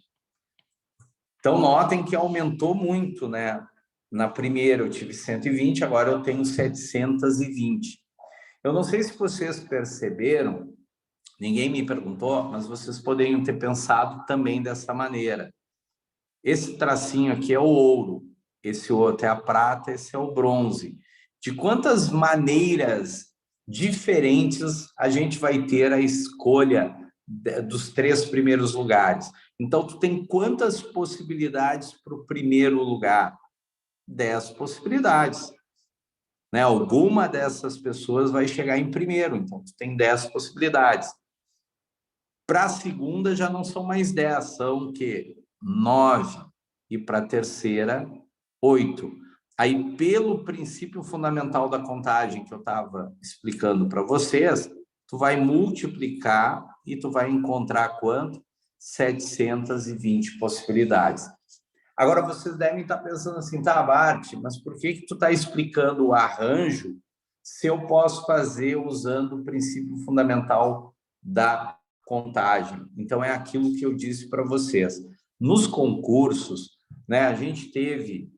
Então, notem que aumentou muito, né? Na primeira eu tive 120, agora eu tenho 720. Eu não sei se vocês perceberam, ninguém me perguntou, mas vocês poderiam ter pensado também dessa maneira. Esse tracinho aqui é o ouro, esse outro é a prata, esse é o bronze. De quantas maneiras diferentes a gente vai ter a escolha dos 3 primeiros lugares? Então, tu tem quantas possibilidades para o primeiro lugar? 10 possibilidades. Né? Alguma dessas pessoas vai chegar em primeiro, então tu tem 10 possibilidades. Para a segunda já não são mais 10, são o quê? 9. E para a terceira, 8. Aí, pelo princípio fundamental da contagem que eu estava explicando para vocês, tu vai multiplicar e tu vai encontrar quanto? 720 possibilidades. Agora, vocês devem estar pensando assim, tá, Bart, mas por que tu está explicando o arranjo se eu posso fazer usando o princípio fundamental da contagem? Então, é aquilo que eu disse para vocês. Nos concursos, né, a gente teve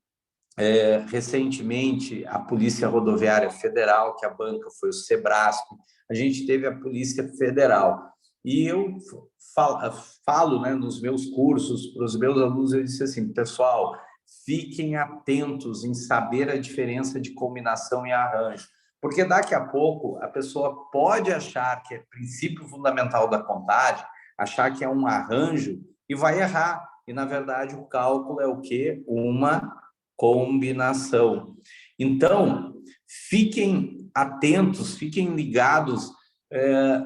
recentemente a Polícia Rodoviária Federal, que a banca foi o Sebrasp, a gente teve a Polícia Federal. E eu falo, né, nos meus cursos, para os meus alunos, eu disse assim, pessoal, fiquem atentos em saber a diferença de combinação e arranjo, porque daqui a pouco a pessoa pode achar que é princípio fundamental da contagem, achar que é um arranjo e vai errar. E, na verdade, o cálculo é o quê? Uma combinação. Então, fiquem atentos, fiquem ligados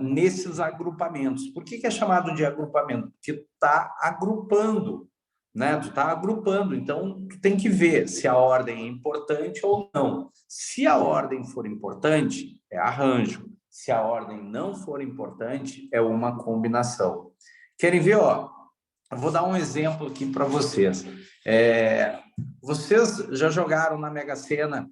nesses agrupamentos. Por que é chamado de agrupamento? Porque tu está agrupando, né? Tu está agrupando, então tu tem que ver se a ordem é importante ou não. Se a ordem for importante, é arranjo. Se a ordem não for importante, é uma combinação. Querem ver, ó? Eu vou dar um exemplo aqui para vocês. Vocês já jogaram na Mega Sena?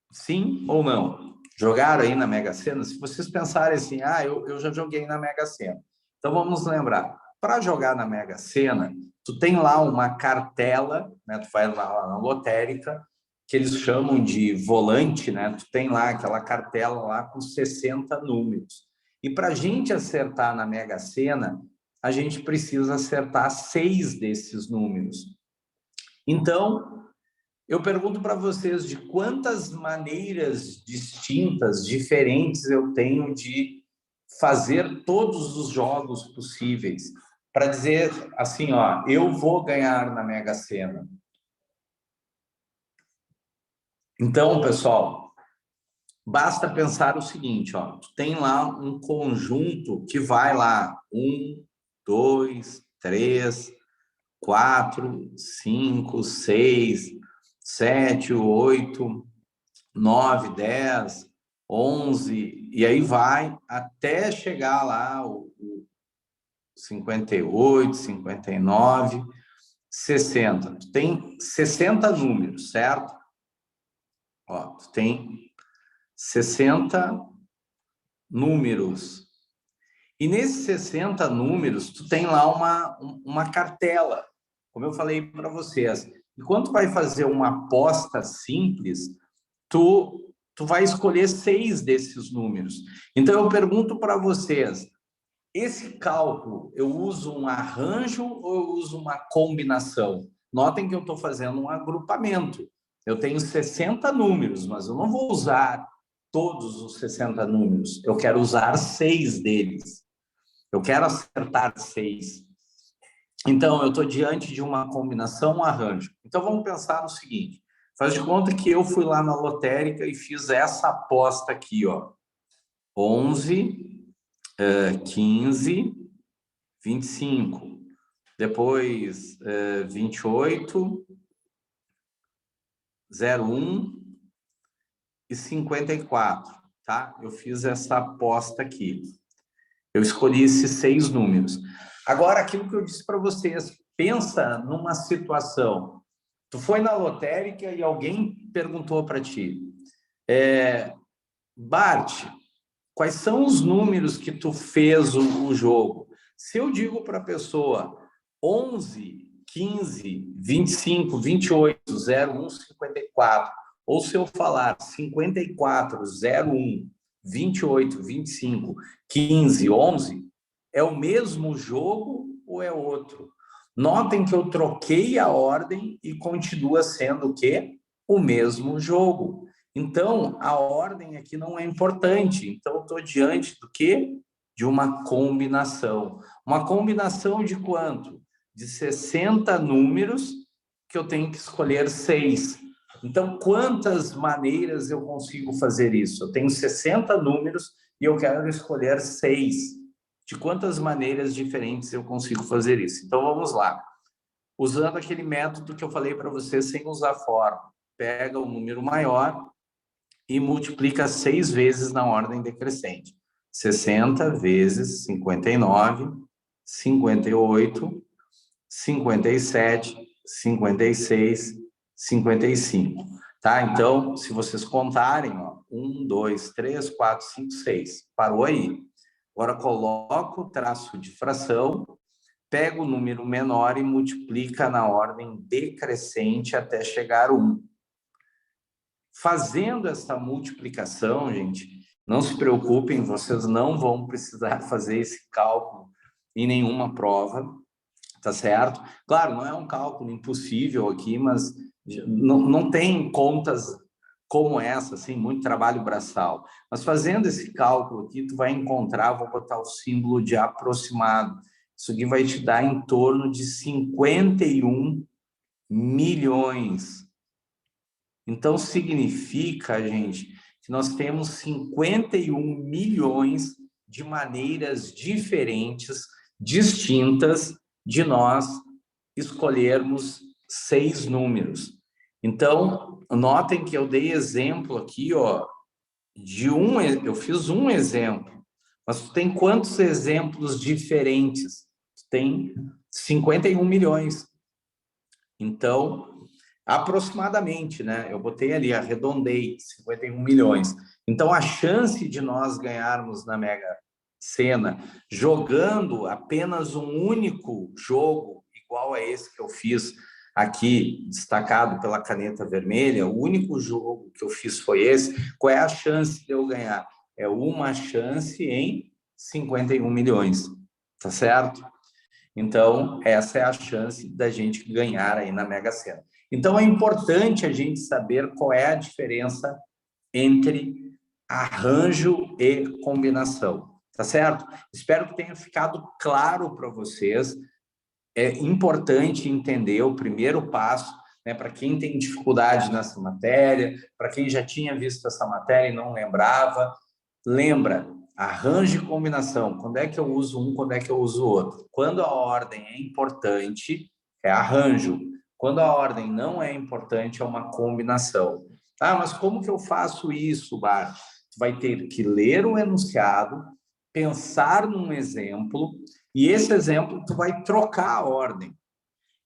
Sim ou não? Jogaram aí na Mega Sena? Se vocês pensarem assim, eu já joguei na Mega Sena. Então, vamos lembrar. Para jogar na Mega Sena, tu tem lá uma cartela, né? Tu vai lá na lotérica, que eles chamam de volante, né? Tu tem lá aquela cartela lá com 60 números. E para a gente acertar na Mega Sena, a gente precisa acertar 6 desses números. Então, eu pergunto para vocês de quantas maneiras distintas, diferentes eu tenho de fazer todos os jogos possíveis para dizer assim, ó, eu vou ganhar na Mega Sena. Então, pessoal, basta pensar o seguinte, ó, tu tem lá um conjunto que vai lá 1, 2, 3, 4, 5, 6, 7, 8, 9, 10, 11, e aí vai até chegar lá o 58, 59, 60. Tu tem 60 números, certo? Ó, tu tem 60 números. E nesses 60 números, tu tem lá uma cartela, como eu falei para vocês. Enquanto vai fazer uma aposta simples, tu vai escolher 6 desses números. Então, eu pergunto para vocês, esse cálculo, eu uso um arranjo ou eu uso uma combinação? Notem que eu estou fazendo um agrupamento. Eu tenho 60 números, mas eu não vou usar todos os 60 números. Eu quero usar 6 deles. Eu quero acertar 6. Então, eu estou diante de uma combinação, um arranjo. Então, vamos pensar no seguinte. Faz de conta que eu fui lá na lotérica e fiz essa aposta aqui, ó. 11, 15, 25. Depois, 28, 01 e 54, tá? Eu fiz essa aposta aqui. Eu escolhi esses 6 números. Agora, aquilo que eu disse para vocês, pensa numa situação. Tu foi na lotérica e alguém perguntou para ti, Bart, quais são os números que tu fez o jogo? Se eu digo para a pessoa 11, 15, 25, 28, 01, 54, ou se eu falar 54, 01, 28, 25, 15, 11, é o mesmo jogo ou é outro? Notem que eu troquei a ordem e continua sendo o quê? O mesmo jogo. Então, a ordem aqui não é importante. Então, eu estou diante do quê? De uma combinação. Uma combinação de quanto? De 60 números que eu tenho que escolher 6. Então, quantas maneiras eu consigo fazer isso? Eu tenho 60 números e eu quero escolher 6. De quantas maneiras diferentes eu consigo fazer isso? Então, vamos lá. Usando aquele método que eu falei para vocês sem usar fórmula. Pega o número maior e multiplica 6 vezes na ordem decrescente. 60 vezes 59, 58, 57, 56, 55. Tá? Então, se vocês contarem, ó, 1, 2, 3, 4, 5, 6. Parou aí. Agora, coloca o traço de fração, pega o número menor e multiplica na ordem decrescente até chegar a 1. Fazendo essa multiplicação, gente, não se preocupem, vocês não vão precisar fazer esse cálculo em nenhuma prova, tá certo? Claro, não é um cálculo impossível aqui, mas não tem contas como essa, assim, muito trabalho braçal. Mas fazendo esse cálculo aqui, tu vai encontrar, vou botar o símbolo de aproximado. Isso aqui vai te dar em torno de 51 milhões. Então, significa, gente, que nós temos 51 milhões de maneiras diferentes, distintas, de nós escolhermos 6 números. Então, notem que eu dei exemplo aqui, ó, eu fiz um exemplo, mas tu tem quantos exemplos diferentes? Tu tem 51 milhões. Então, aproximadamente, né? Eu botei ali, arredondei 51 milhões. Então, a chance de nós ganharmos na Mega Sena, jogando apenas um único jogo, igual a esse que eu fiz aqui, destacado pela caneta vermelha, o único jogo que eu fiz foi esse. Qual é a chance de eu ganhar? É uma chance em 51 milhões, tá certo? Então, essa é a chance da gente ganhar aí na Mega Sena. Então, é importante a gente saber qual é a diferença entre arranjo e combinação, tá certo? Espero que tenha ficado claro para vocês. É importante entender o primeiro passo, né, para quem tem dificuldade nessa matéria, para quem já tinha visto essa matéria e não lembrava. Lembra, arranjo e combinação. Quando é que eu uso um, quando é que eu uso o outro? Quando a ordem é importante, é arranjo. Quando a ordem não é importante, é uma combinação. Ah, mas como que eu faço isso, Bart? Tu vai ter que ler o enunciado, pensar num exemplo, e esse exemplo tu vai trocar a ordem.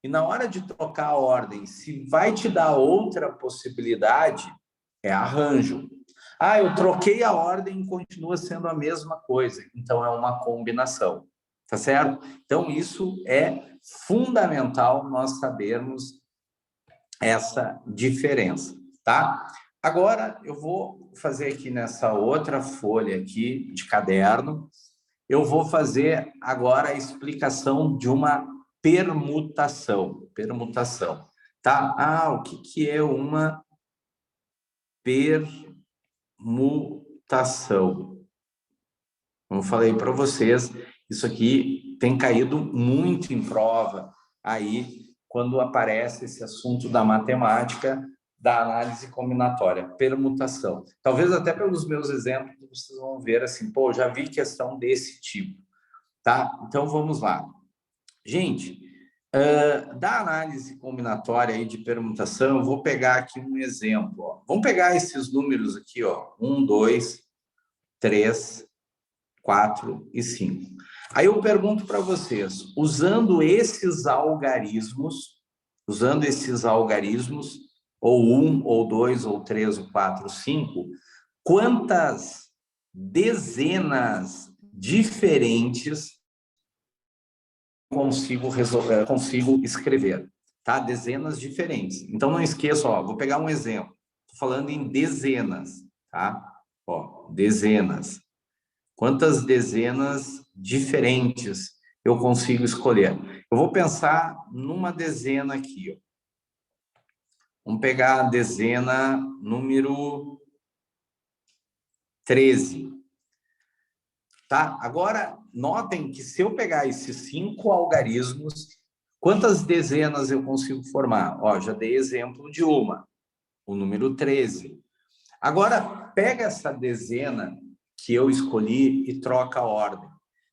E na hora de trocar a ordem, se vai te dar outra possibilidade, é arranjo. Ah, eu troquei a ordem e continua sendo a mesma coisa. Então, é uma combinação. Tá certo? Então, isso é fundamental nós sabermos essa diferença, tá? Agora, eu vou fazer aqui nessa outra folha aqui de caderno, eu vou fazer agora a explicação de uma permutação. Permutação, tá? Ah, o que é uma permutação? Como eu falei para vocês, isso aqui tem caído muito em prova aí quando aparece esse assunto da matemática, da análise combinatória, permutação. Talvez até pelos meus exemplos vocês vão ver assim, pô, já vi questão desse tipo, tá? Então vamos lá. Gente, da análise combinatória aí de permutação, eu vou pegar aqui um exemplo. Ó. Vamos pegar esses números aqui, ó, 1, 2, 3, 4 e 5. Aí eu pergunto para vocês, usando esses algarismos, ou 1, ou 2, ou 3, ou 4, ou 5, quantas dezenas diferentes consigo escrever, tá? Dezenas diferentes. Então, não esqueça, ó, vou pegar um exemplo. Estou falando em dezenas, tá? Ó, dezenas. Quantas dezenas diferentes eu consigo escolher? Eu vou pensar numa dezena aqui, ó. Vamos pegar a dezena número 13. Tá? Agora, notem que se eu pegar esses 5 algarismos, quantas dezenas eu consigo formar? Ó, já dei exemplo de uma, o número 13. Agora, pega essa dezena que eu escolhi e troca a ordem.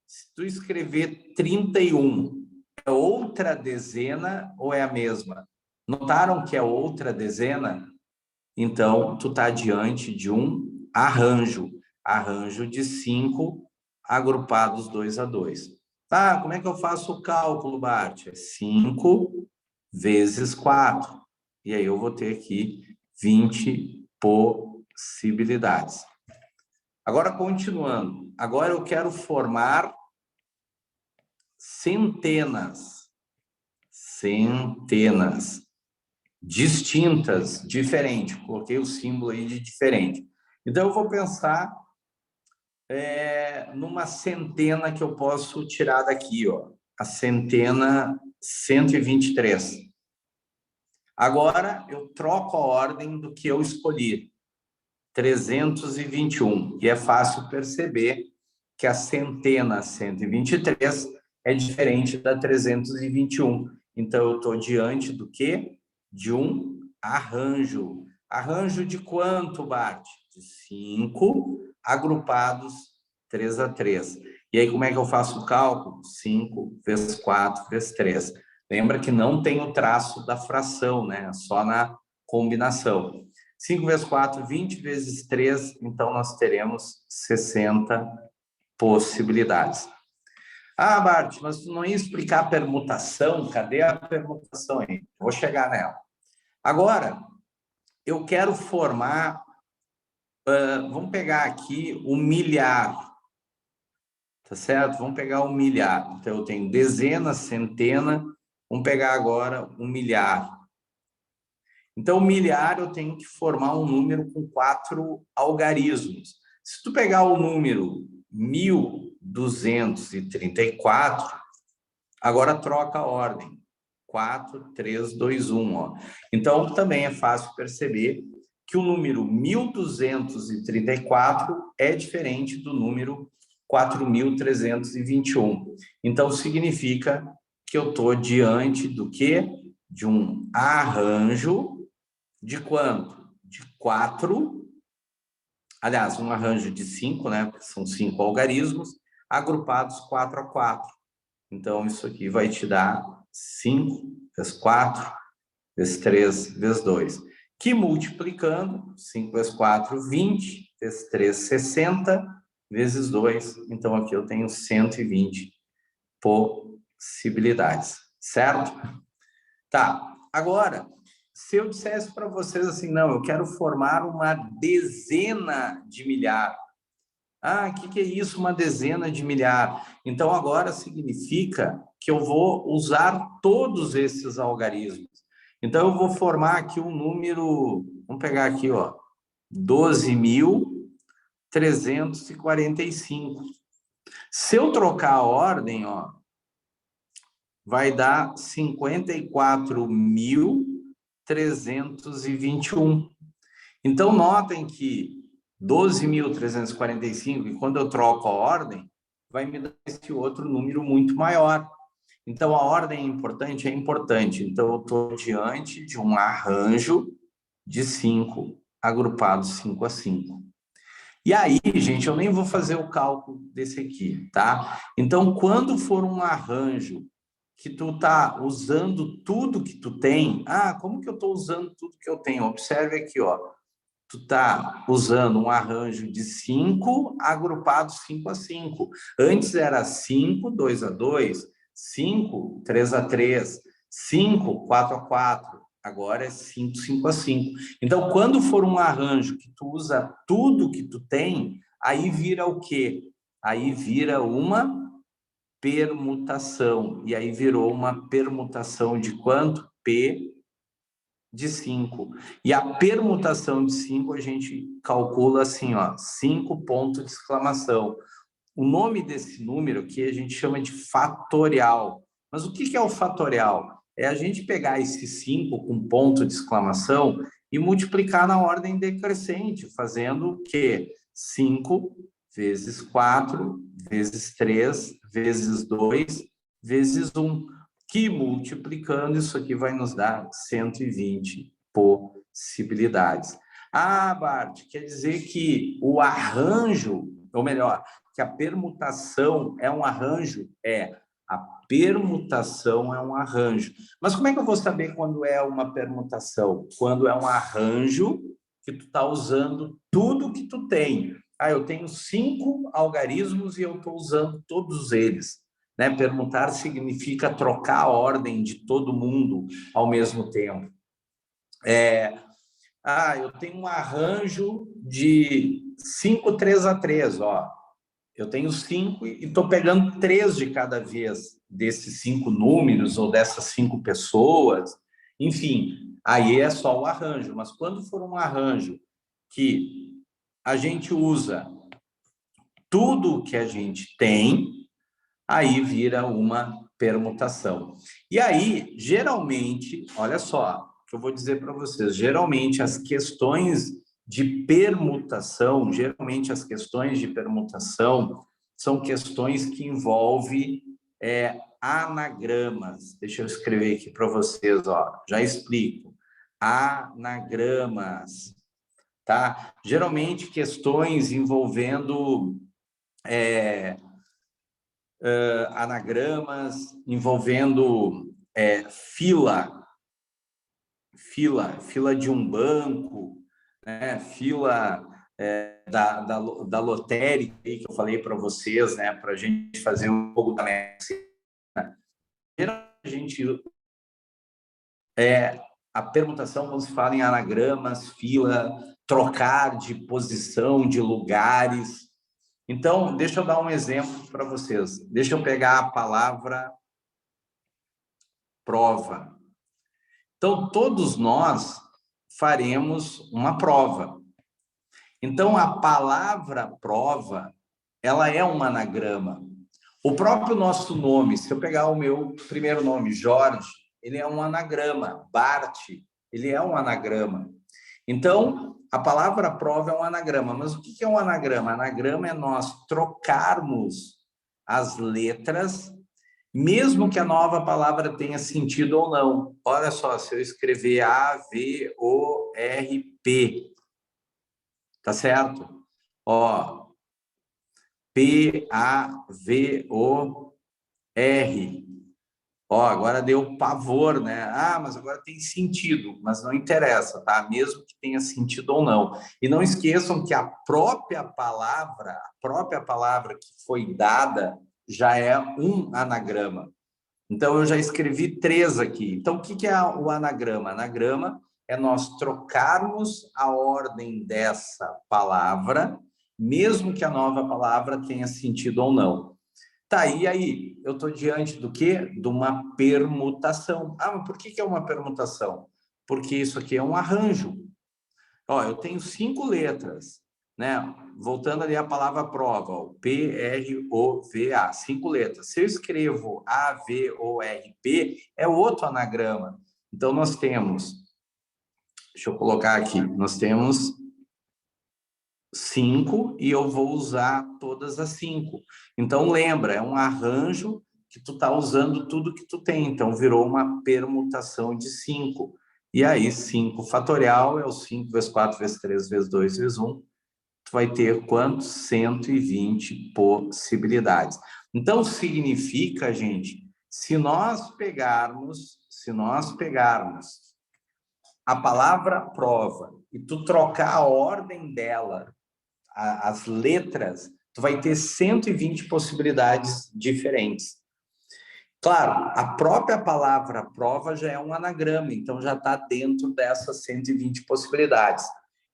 Se tu escrever 31, é outra dezena ou é a mesma? Notaram que é outra dezena? Então, tu está diante de um arranjo de 5 agrupados 2 a 2. Tá, como é que eu faço o cálculo, Bart? É 5 vezes 4. E aí eu vou ter aqui 20 possibilidades. Agora, continuando. Agora eu quero formar centenas distintas, diferente. Coloquei o símbolo aí de diferente. Então, eu vou pensar numa centena que eu posso tirar daqui, ó. A centena 123. Agora, eu troco a ordem do que eu escolhi. 321. E é fácil perceber que a centena 123 é diferente da 321. Então, eu estou diante do quê? De um arranjo. Arranjo de quanto, Bart? De 5 agrupados 3 a 3. E aí, como é que eu faço o cálculo? 5 vezes 4 vezes 3. Lembra que não tem o traço da fração, né? Só na combinação. 5 vezes 4, 20 vezes 3, então nós teremos 60 possibilidades. Ah, Bart, mas tu não ia explicar a permutação? Cadê a permutação aí? Vou chegar nela. Agora, eu quero formar, vamos pegar aqui o milhar, tá certo? Vamos pegar o milhar. Então, eu tenho dezena, centena, vamos pegar agora o milhar. Então, o milhar eu tenho que formar um número com 4 algarismos. Se tu pegar o número 1234, agora troca a ordem. 4, 3, 2, 1. Ó. Então, também é fácil perceber que o número 1234 é diferente do número 4.321. Então, significa que eu estou diante do quê? De um arranjo de quanto? De 4, aliás, um arranjo de 5, né? São 5 algarismos, agrupados 4 a 4. Então, isso aqui vai te dar 5 vezes 4, vezes 3, vezes 2. Que multiplicando, 5 vezes 4, 20, vezes 3, 60, vezes 2. Então, aqui eu tenho 120 possibilidades, certo? Tá, agora, se eu dissesse para vocês assim, não, eu quero formar uma dezena de milhar. Ah, o que é isso, uma dezena de milhar? Então, agora significa que eu vou usar todos esses algarismos. Então, eu vou formar aqui um número, vamos pegar aqui, ó, 12.345. Se eu trocar a ordem, ó, vai dar 54.321. Então, notem que 12.345, e quando eu troco a ordem, vai me dar esse outro número muito maior. Então, a ordem é importante? É importante. Então, eu estou diante de um arranjo de 5, agrupados 5 a 5. E aí, gente, eu nem vou fazer o cálculo desse aqui, tá? Então, quando for um arranjo que tu tá usando tudo que tu tem, como que eu estou usando tudo que eu tenho? Observe aqui, ó. Tu tá usando um arranjo de 5 agrupados 5 a 5. Antes era 5, 2 a 2, 5, 3 a 3, 5, 4 a 4. Agora é 5, 5 a 5. Então, quando for um arranjo que tu usa tudo que tu tem, aí vira o quê? Aí vira uma permutação. E aí virou uma permutação de quanto? P de 5. E a permutação de 5 a gente calcula assim, ó, 5 pontos de exclamação. O nome desse número aqui a gente chama de fatorial. Mas o que é o fatorial? É a gente pegar esse 5 com ponto de exclamação e multiplicar na ordem decrescente, fazendo o quê? 5 vezes 4, vezes 3, vezes 2, vezes 1. Que multiplicando, isso aqui vai nos dar 120 possibilidades. Ah, Bart, quer dizer que o arranjo, ou melhor, que a permutação é um arranjo? É, a permutação é um arranjo. Mas como é que eu vou saber quando é uma permutação? Quando é um arranjo que tu está usando tudo que tu tem. Eu tenho 5 algarismos e eu estou usando todos eles. Né? Permutar significa trocar a ordem de todo mundo ao mesmo tempo. Eu tenho um arranjo de 5, 3 a 3, ó. Eu tenho 5 e estou pegando 3 de cada vez desses 5 números ou dessas 5 pessoas. Enfim, aí é só o arranjo. Mas quando for um arranjo que a gente usa tudo que a gente tem, aí vira uma permutação. E aí, geralmente, olha só, o que eu vou dizer para vocês, geralmente as questões de permutação, são questões que envolvem anagramas. Deixa eu escrever aqui para vocês, ó, já explico. Anagramas, tá? Geralmente questões envolvendo anagramas, envolvendo fila de um banco, né? Fila da lotérica aí que eu falei para vocês, né? Para a gente fazer um pouco da medicina. A gente a permutação quando se fala em anagramas, fila, trocar de posição, de lugares. Então, deixa eu dar um exemplo para vocês. Deixa eu pegar a palavra prova. Então, todos nós faremos uma prova. Então, a palavra prova, ela é um anagrama. O próprio nosso nome, se eu pegar o meu primeiro nome, Jorge, ele é um anagrama. Bart, ele é um anagrama. Então, a palavra prova é um anagrama. Mas o que é um anagrama? Anagrama é nós trocarmos as letras, mesmo que a nova palavra tenha sentido ou não. Olha só, se eu escrever AVORP, tá certo? Ó, PAVOR. Ó, agora deu pavor, né? Ah, mas agora tem sentido, mas não interessa, tá? Mesmo que tenha sentido ou não. E não esqueçam que a própria palavra que foi dada já é um anagrama. Então, eu já escrevi 3 aqui. Então, o que é o anagrama? Anagrama é nós trocarmos a ordem dessa palavra, mesmo que a nova palavra tenha sentido ou não. Tá, e aí? Eu estou diante do quê? De uma permutação. Ah, mas por que é uma permutação? Porque isso aqui é um arranjo. Ó, eu tenho 5 letras, né? Voltando ali a palavra prova, ó, P-R-O-V-A, 5 letras. Se eu escrevo A-V-O-R-P, é outro anagrama. Então, nós temos, deixa eu colocar aqui, nós temos 5 e eu vou usar todas as 5. Então, lembra, é um arranjo que tu tá usando tudo que tu tem. Então, virou uma permutação de 5. E aí, 5 fatorial é o 5 vezes 4 vezes 3 vezes 2 vezes 1. Tu vai ter quantos? 120 possibilidades. Então, significa, gente, se nós pegarmos a palavra prova e tu trocar a ordem dela, as letras, tu vai ter 120 possibilidades diferentes. Claro, a própria palavra prova já é um anagrama, então já está dentro dessas 120 possibilidades.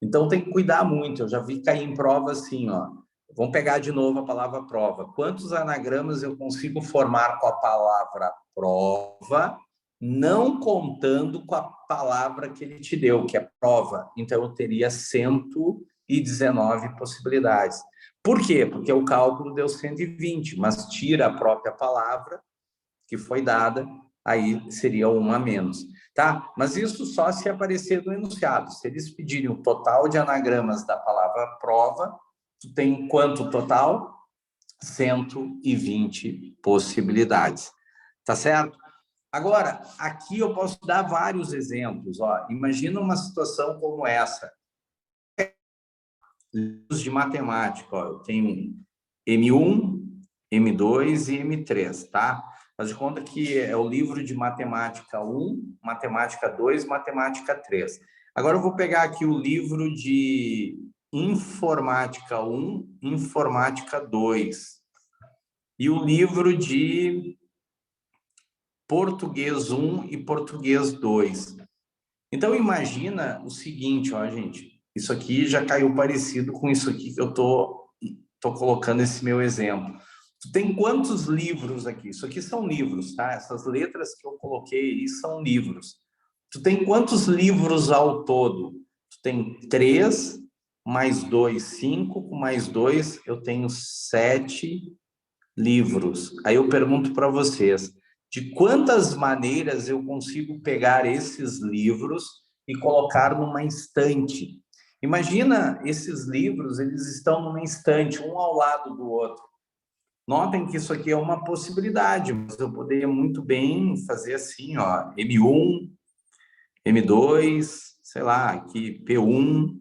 Então tem que cuidar muito. Eu já vi cair em prova assim, ó. Vamos pegar de novo a palavra prova. Quantos anagramas eu consigo formar com a palavra prova, não contando com a palavra que ele te deu, que é prova? Então eu teria 119 possibilidades. Por quê? Porque o cálculo deu 120, mas tira a própria palavra que foi dada, aí seria uma a menos, tá? Mas isso só se aparecer no enunciado. Se eles pedirem o total de anagramas da palavra prova, tu tem quanto total? 120 possibilidades, tá certo? Agora, aqui eu posso dar vários exemplos, ó. Imagina uma situação como essa. Livros de matemática, ó. Eu tenho M1, M2 e M3, tá? Faz de conta que é o livro de matemática 1, matemática 2, matemática 3. Agora eu vou pegar aqui o livro de informática 1, informática 2. E o livro de português 1 e português 2. Então imagina o seguinte, ó, gente. Isso aqui já caiu parecido com isso aqui que eu tô colocando esse meu exemplo. Tu tem quantos livros aqui? Isso aqui são livros, tá? Essas letras que eu coloquei aí são livros. Tu tem quantos livros ao todo? Tu tem 3, mais 2, 5, com mais 2, eu tenho 7 livros. Aí eu pergunto para vocês, de quantas maneiras eu consigo pegar esses livros e colocar numa estante? Imagina esses livros, eles estão numa estante, um ao lado do outro. Notem que isso aqui é uma possibilidade, mas eu poderia muito bem fazer assim, ó, M1, M2, sei lá, aqui P1,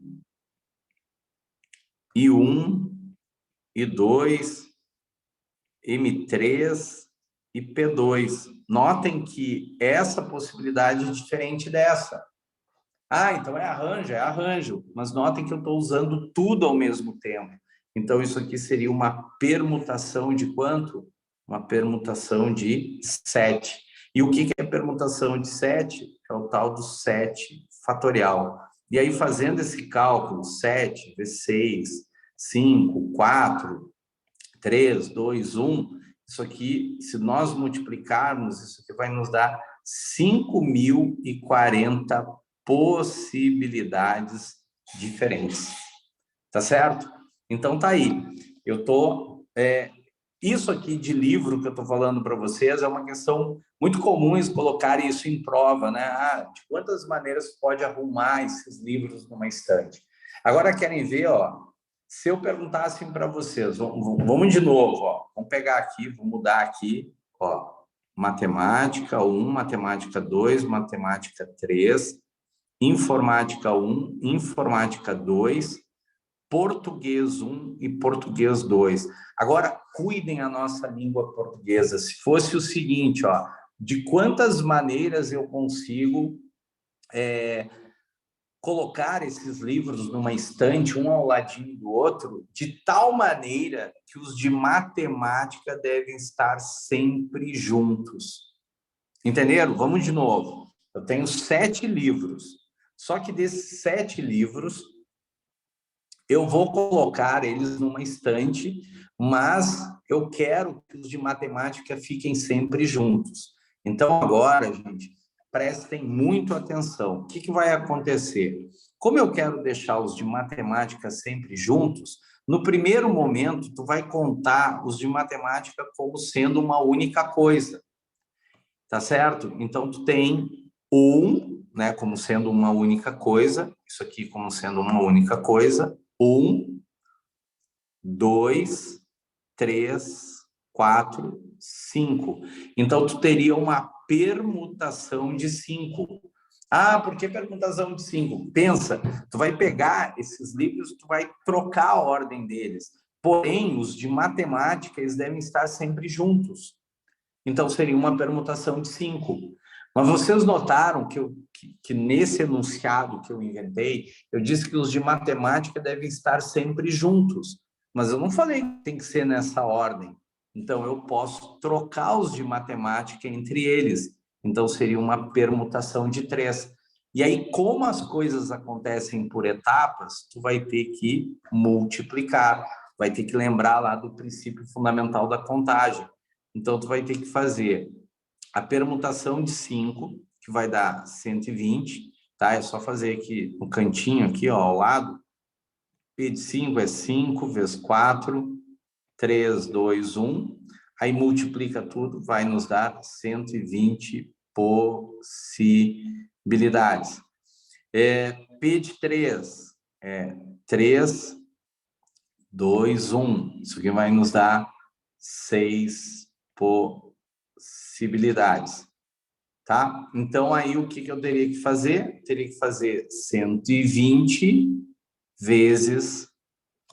I1, I2, M3 e P2. Notem que essa possibilidade é diferente dessa. Ah, então é arranjo. Mas notem que eu estou usando tudo ao mesmo tempo. Então, isso aqui seria uma permutação de quanto? Uma permutação de 7. E o que é permutação de 7? É o tal do 7 fatorial. E aí, fazendo esse cálculo, 7 vezes 6, 5, 4, 3, 2, 1, isso aqui, se nós multiplicarmos, isso aqui vai nos dar 5.040 possibilidades diferentes. Tá certo? Então tá aí. Eu tô isso aqui de livro que eu tô falando para vocês é uma questão muito comum eles colocarem isso em prova, né? De quantas maneiras pode arrumar esses livros numa estante. Agora querem ver, ó, se eu perguntasse para vocês, vamos de novo, ó, vamos pegar aqui, vou mudar aqui, ó, matemática 1, matemática 2, matemática 3, informática 1, informática 2, português 1 e português 2. Agora, cuidem a nossa língua portuguesa. Se fosse o seguinte, ó, de quantas maneiras eu consigo colocar esses livros numa estante, um ao ladinho do outro, de tal maneira que os de matemática devem estar sempre juntos. Entenderam? Vamos de novo. Eu tenho 7 livros. Só que desses 7 livros, eu vou colocar eles numa estante, mas eu quero que os de matemática fiquem sempre juntos. Então, agora, gente, prestem muito atenção. O que vai acontecer? Como eu quero deixar os de matemática sempre juntos, no primeiro momento, tu vai contar os de matemática como sendo uma única coisa. Tá certo? Então, tu tem né, como sendo uma única coisa, isso aqui como sendo uma única coisa, 1, 2, 3, 4, 5. Então, tu teria uma permutação de 5. Ah, por que permutação de 5? Pensa, tu vai pegar esses livros, tu vai trocar a ordem deles. Porém, os de matemática, eles devem estar sempre juntos. Então, seria uma permutação de 5. Mas vocês notaram que nesse enunciado que eu inventei, eu disse que os de matemática devem estar sempre juntos. Mas eu não falei que tem que ser nessa ordem. Então, eu posso trocar os de matemática entre eles. Então, seria uma permutação de 3. E aí, como as coisas acontecem por etapas, tu vai ter que multiplicar. Vai ter que lembrar lá do princípio fundamental da contagem. Então, tu vai ter que fazer a permutação de 5, que vai dar 120, tá? É só fazer aqui no cantinho, aqui, ó, ao lado. P de 5 é 5 vezes 4, 3, 2, 1. Aí multiplica tudo, vai nos dar 120 possibilidades. P de 3 é 3, 2, 1. Isso aqui vai nos dar 6 possibilidades, tá? Então, aí, o que eu teria que fazer? Teria que fazer 120 vezes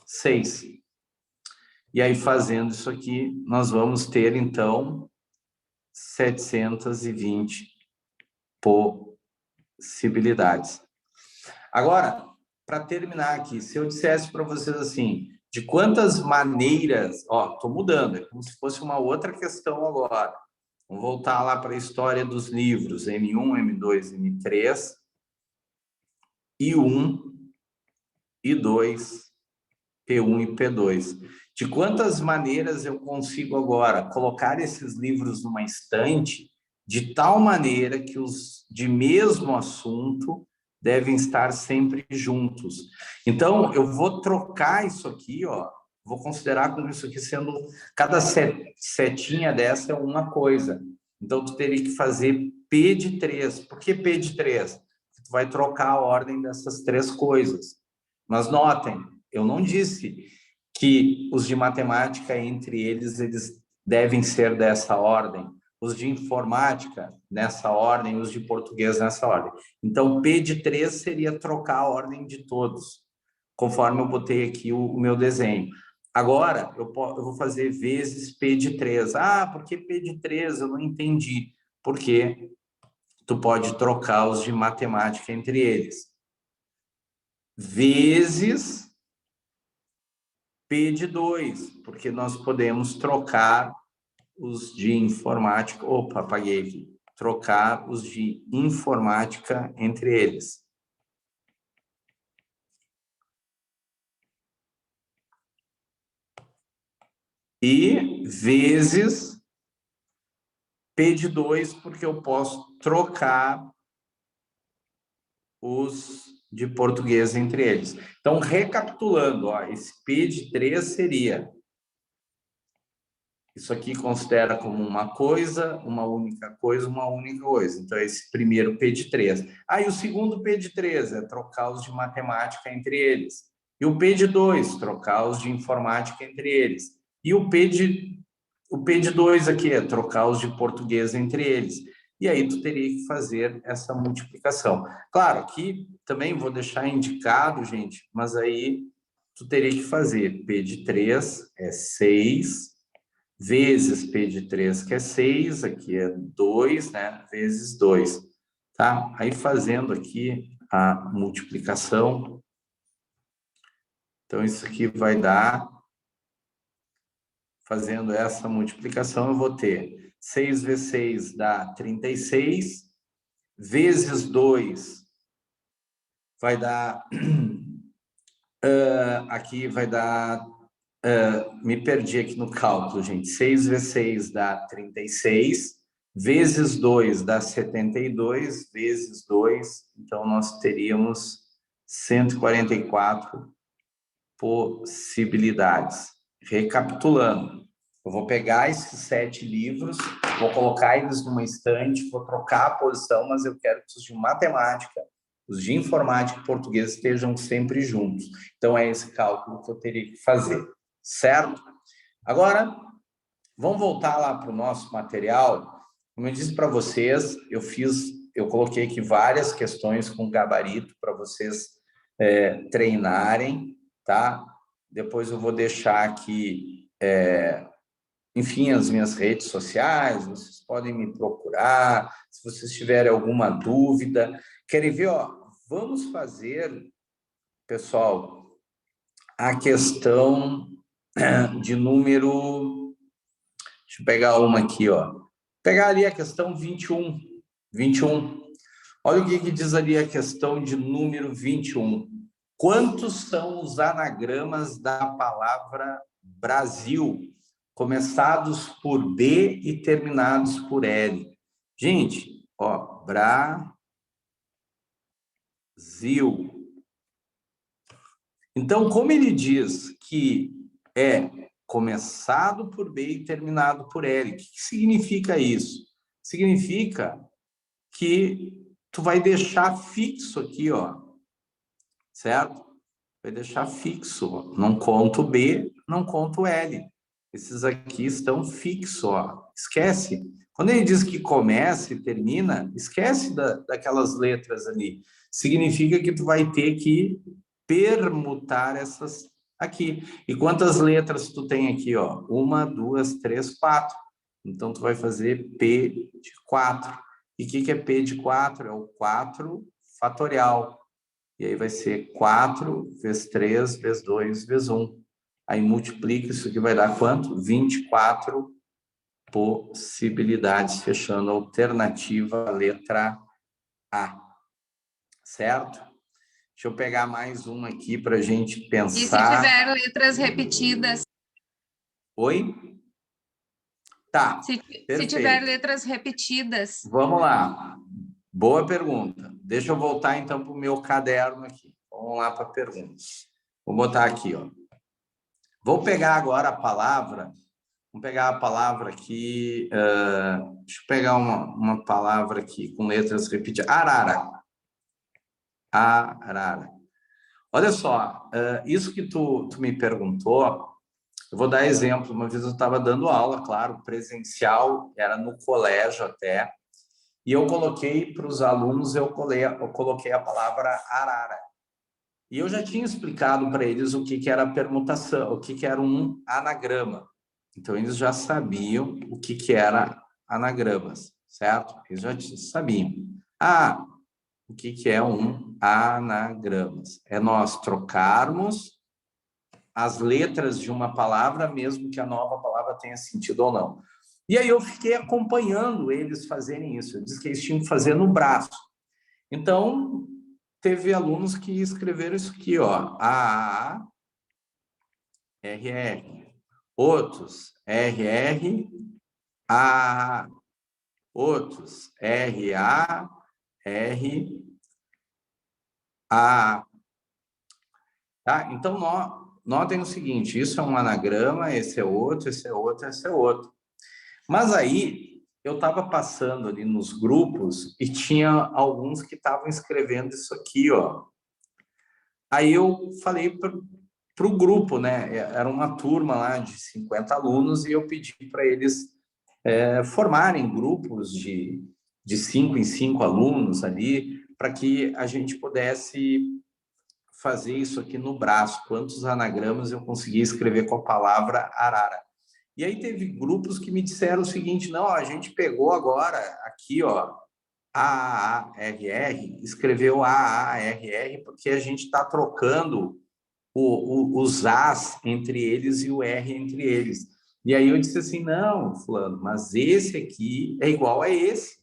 6. E aí, fazendo isso aqui, nós vamos ter, então, 720 possibilidades. Agora, para terminar aqui, se eu dissesse para vocês assim, de quantas maneiras... Ó, estou mudando, é como se fosse uma outra questão agora. Vamos voltar lá para a história dos livros, M1, M2, M3, I1, I2, P1 e P2. De quantas maneiras eu consigo agora colocar esses livros numa estante de tal maneira que os de mesmo assunto devem estar sempre juntos. Então, eu vou trocar isso aqui, ó, vou considerar como isso aqui sendo... Cada setinha dessa é uma coisa. Então, tu teria que fazer P de 3. Por que P de 3? Tu vai trocar a ordem dessas 3 coisas. Mas notem, eu não disse que os de matemática, entre eles devem ser dessa ordem. Os de informática, nessa ordem, os de português, nessa ordem. Então, P de 3 seria trocar a ordem de todos, conforme eu botei aqui o meu desenho. Agora, eu vou fazer vezes P de 3. Ah, por que P de 3? Eu não entendi. Porque tu pode trocar os de matemática entre eles. vezes P de 2, porque nós podemos trocar os de informática. Opa, apaguei aqui. Trocar os de informática entre eles. E vezes P de 2, porque eu posso trocar os de português entre eles. Então, recapitulando, ó, esse P de 3 seria... Isso aqui considera como uma coisa, uma única coisa, uma única coisa. Então, esse primeiro P de 3. E o segundo P de 3 é trocar os de matemática entre eles. E o P de 2, trocar os de informática entre eles. E o P de 2 aqui é trocar os de português entre eles. E aí tu teria que fazer essa multiplicação. Claro, aqui também vou deixar indicado, gente, mas aí tu teria que fazer P de 3 é 6, vezes P de 3, que é 6, aqui é 2, né? Vezes 2, tá? Aí fazendo aqui a multiplicação, então isso aqui vai dar, fazendo essa multiplicação, eu vou ter 6 vezes 6 dá 36, vezes 2 vai dar, aqui vai dar, me perdi aqui no cálculo, gente, 6 vezes 6 dá 36, vezes 2 dá 72, vezes 2, então nós teríamos 144 possibilidades. Recapitulando, eu vou pegar esses 7 livros, vou colocar eles numa estante, vou trocar a posição, mas eu quero que os de matemática, os de informática e português estejam sempre juntos. Então, é esse cálculo que eu teria que fazer, certo? Agora, vamos voltar lá para o nosso material. Como eu disse para vocês, eu coloquei aqui várias questões com gabarito para vocês treinarem, tá? Depois eu vou deixar aqui, enfim, as minhas redes sociais, vocês podem me procurar, se vocês tiverem alguma dúvida. Querem ver, ó? Vamos fazer, pessoal, a questão de número... Deixa eu pegar uma aqui, ó. Vou pegar ali a questão 21. Olha o que diz ali a questão de número 21. Quantos são os anagramas da palavra Brasil, começados por B e terminados por L? Gente, ó, Brasil. Então, como ele diz que é começado por B e terminado por L, o que significa isso? Significa que tu vai deixar fixo aqui, ó, certo? Vai deixar fixo, ó. Não conto B, não conto L. Esses aqui estão fixos, ó. Esquece. Quando ele diz que começa e termina, esquece daquelas letras ali. Significa que tu vai ter que permutar essas aqui. E quantas letras tu tem aqui, ó? 1, 2, 3, 4. Então, tu vai fazer P de 4. E o que é P de 4? É o 4 fatorial. E aí vai ser 4 vezes 3 vezes 2 vezes 1. Aí multiplica, isso aqui vai dar quanto? 24 possibilidades, fechando a alternativa letra A. Certo? Deixa eu pegar mais uma aqui para a gente pensar. E se tiver letras repetidas? Oi? Tá, se tiver letras repetidas. Vamos lá. Boa pergunta. Deixa eu voltar, então, para o meu caderno aqui. Vamos lá para perguntas. Vou botar aqui, ó. Vou pegar agora a palavra. Vamos pegar a palavra aqui. Deixa eu pegar uma palavra aqui com letras repetidas. Arara. Arara. Olha só, isso que tu me perguntou, eu vou dar exemplo. Uma vez eu estava dando aula, claro, presencial, era no colégio até, e eu coloquei para os alunos, eu coloquei a palavra arara. E eu já tinha explicado para eles o que era permutação, o que era um anagrama. Então, eles já sabiam o que era anagramas, certo? Eles já sabiam. o que é um anagrama? É nós trocarmos as letras de uma palavra, mesmo que a nova palavra tenha sentido ou não. E aí eu fiquei acompanhando eles fazerem isso. Eu disse que eles tinham que fazer no braço. Então, teve alunos que escreveram isso aqui, ó. A, R, R. Outros, R, R, A. Outros, R, A, R, A. Tá? Então, notem o seguinte, isso é um anagrama, esse é outro, esse é outro, esse é outro. Mas aí, eu estava passando ali nos grupos e tinha alguns que estavam escrevendo isso aqui, ó. Aí eu falei para o grupo, né? Era uma turma lá de 50 alunos e eu pedi para eles formarem grupos de 5 em 5 alunos ali, para que a gente pudesse fazer isso aqui no braço. Quantos anagramas eu consegui escrever com a palavra arara? E aí teve grupos que me disseram o seguinte, não, a gente pegou agora aqui, ó, AARR, escreveu AARR, porque a gente está trocando os As entre eles e o R entre eles. E aí eu disse assim, não, fulano, mas esse aqui é igual a esse,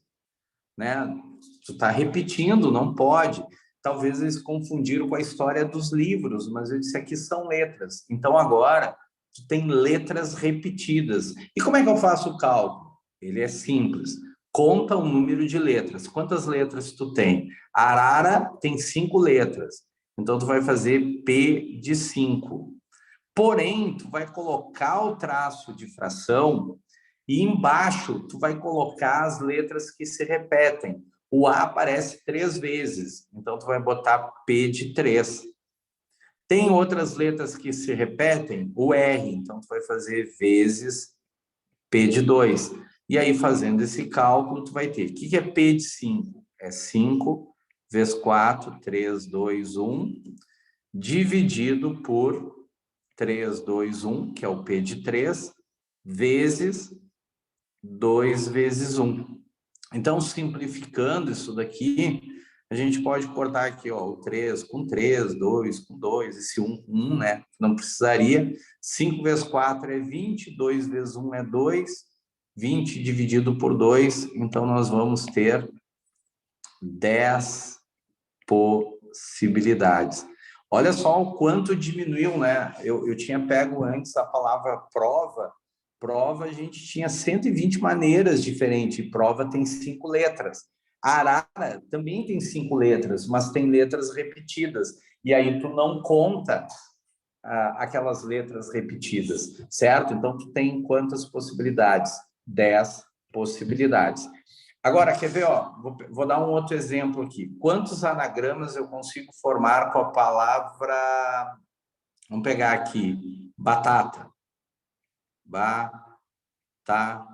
né? Tu está repetindo, não pode. Talvez eles confundiram com a história dos livros, mas eu disse, aqui são letras. Então agora tu tem letras repetidas. E como é que eu faço o cálculo? Ele é simples. Conta o número de letras. Quantas letras tu tem? Arara tem 5 letras. Então, tu vai fazer P de 5. Porém, tu vai colocar o traço de fração e embaixo tu vai colocar as letras que se repetem. O A aparece 3 vezes. Então, tu vai botar P de 3. Tem outras letras que se repetem? O R. Então, tu vai fazer vezes P de 2. E aí, fazendo esse cálculo, tu vai ter. O que é P de 5? É 5 vezes 4, 3, 2, 1, dividido por 3, 2, 1, que é o P de 3, vezes 2 vezes 1. Então, simplificando isso daqui, a gente pode cortar aqui, ó, o 3 com 3, 2 com 2, esse 1 com 1, né? Não precisaria. 5 vezes 4 é 20, 2 vezes 1 é 2, 20 dividido por 2, então nós vamos ter 10 possibilidades. Olha só o quanto diminuiu, né? Eu tinha pego antes a palavra prova. Prova, a gente tinha 120 maneiras diferentes. Prova tem 5 letras. Arara também tem 5 letras, mas tem letras repetidas. E aí tu não conta aquelas letras repetidas, certo? Então, tu tem quantas possibilidades? 10 possibilidades. Agora, quer ver? Ó, vou dar um outro exemplo aqui. Quantos anagramas eu consigo formar com a palavra... Vamos pegar aqui, batata. Batata.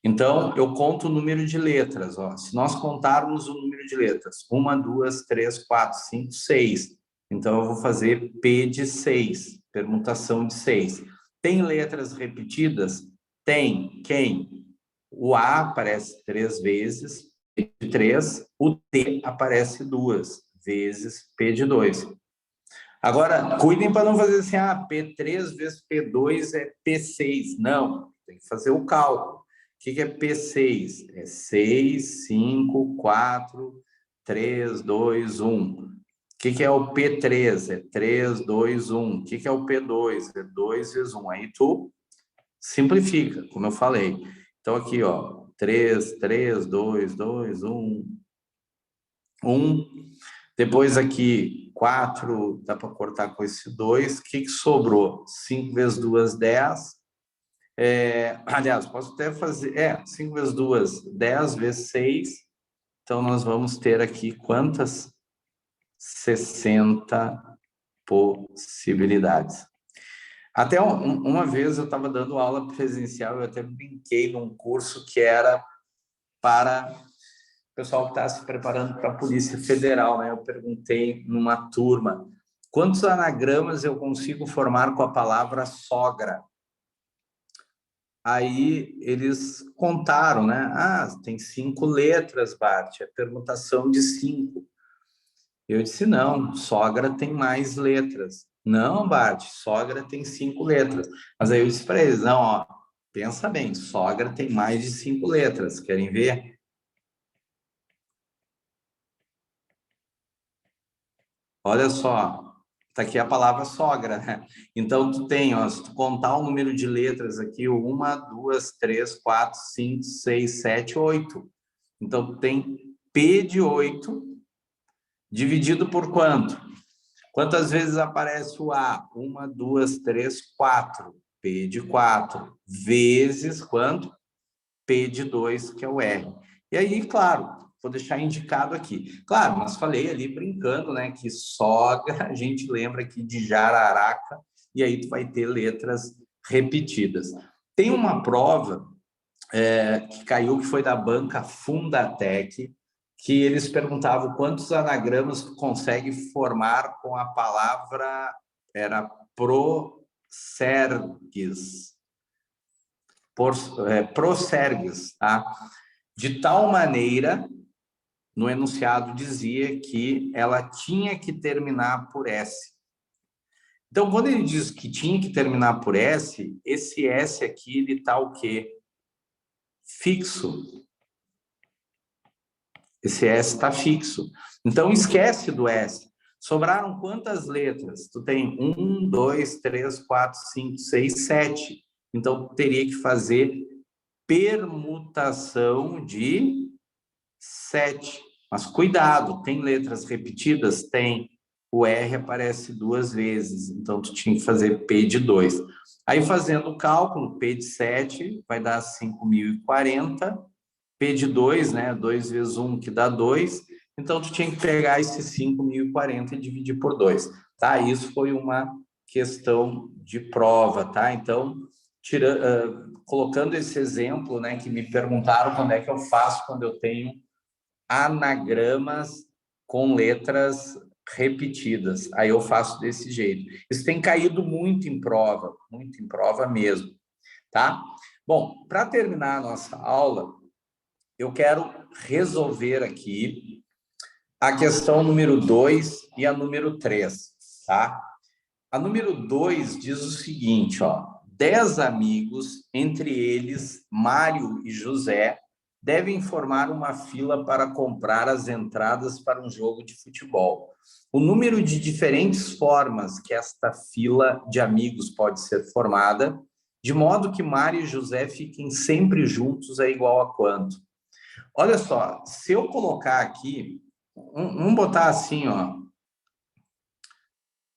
Então, eu conto o número de letras. Ó. Se nós contarmos o número de letras, 1, 2, 3, 4, 5, 6. Então, eu vou fazer P de 6, permutação de 6. Tem letras repetidas? Tem. Quem? O A aparece 3 vezes, P de 3. O T aparece 2 vezes, P de 2. Agora, cuidem para não fazer assim, P3 vezes P2 é P6. Não, tem que fazer o cálculo. O que é P6? É 6, 5, 4, 3, 2, 1. O que é o P3? É 3, 2, 1. O que é o P2? É 2 vezes 1. Aí tu simplifica, como eu falei. Então, aqui, ó, 3, 3, 2, 2, 1, 1. Depois aqui, 4, dá para cortar com esse 2. O que sobrou? 5 vezes 2, 10. Aliás, posso até fazer... 5 vezes 2, 10 vezes 6. Então, nós vamos ter aqui quantas? 60 possibilidades. Até uma vez eu estava dando aula presencial, eu até brinquei num curso que era para o pessoal que está se preparando para a Polícia Federal, né? Eu perguntei numa turma, quantos anagramas eu consigo formar com a palavra sogra? Aí eles contaram, né? Ah, tem 5 letras, Bart, é permutação de 5. Eu disse, não, sogra tem mais letras. Não, Bart, sogra tem 5 letras. Mas aí eu disse para eles, não, ó, pensa bem, sogra tem mais de 5 letras. Querem ver? Olha só, tá aqui a palavra sogra, né? Então, tu tem, ó, se tu contar o número de letras aqui, 1, 2, 3, 4, 5, 6, 7, 8. Então, tu tem P de 8 dividido por quanto? Quantas vezes aparece o A? 1, 2, 3, 4. P de 4. Vezes quanto? P de 2, que é o R. E aí, claro, vou deixar indicado aqui. Claro, mas falei ali brincando, né, que sogra, a gente lembra aqui de jararaca, e aí tu vai ter letras repetidas. Tem uma prova que caiu, que foi da banca Fundatec, que eles perguntavam quantos anagramas tu consegue formar com a palavra, era prosergues, prosergues, tá? De tal maneira, no enunciado dizia que ela tinha que terminar por S. Então, quando ele diz que tinha que terminar por S, esse S aqui, ele está o quê? Fixo. Esse S está fixo. Então, esquece do S. Sobraram quantas letras? Tu tem 1, 2, 3, 4, 5, 6, 7. Então, teria que fazer permutação de 7. Mas cuidado, tem letras repetidas? Tem. O R aparece 2 vezes, então tu tinha que fazer P de 2. Aí, fazendo o cálculo, P de 7 vai dar 5.040. P de 2, né? 2 vezes 1, que dá 2. Então, tu tinha que pegar esses 5.040 e dividir por 2, tá? Isso foi uma questão de prova, tá? Então, colocando esse exemplo, né, que me perguntaram quando é que eu faço quando eu tenho anagramas com letras repetidas. Aí eu faço desse jeito. Isso tem caído muito em prova mesmo, tá? Bom, para terminar a nossa aula, eu quero resolver aqui a questão número 2 e a número 3, tá? A número 2 diz o seguinte, ó: 10 amigos, entre eles Mário e José, devem formar uma fila para comprar as entradas para um jogo de futebol. O número de diferentes formas que esta fila de amigos pode ser formada, de modo que Mário e José fiquem sempre juntos, é igual a quanto? Olha só, se eu colocar aqui, vamos botar assim, ó: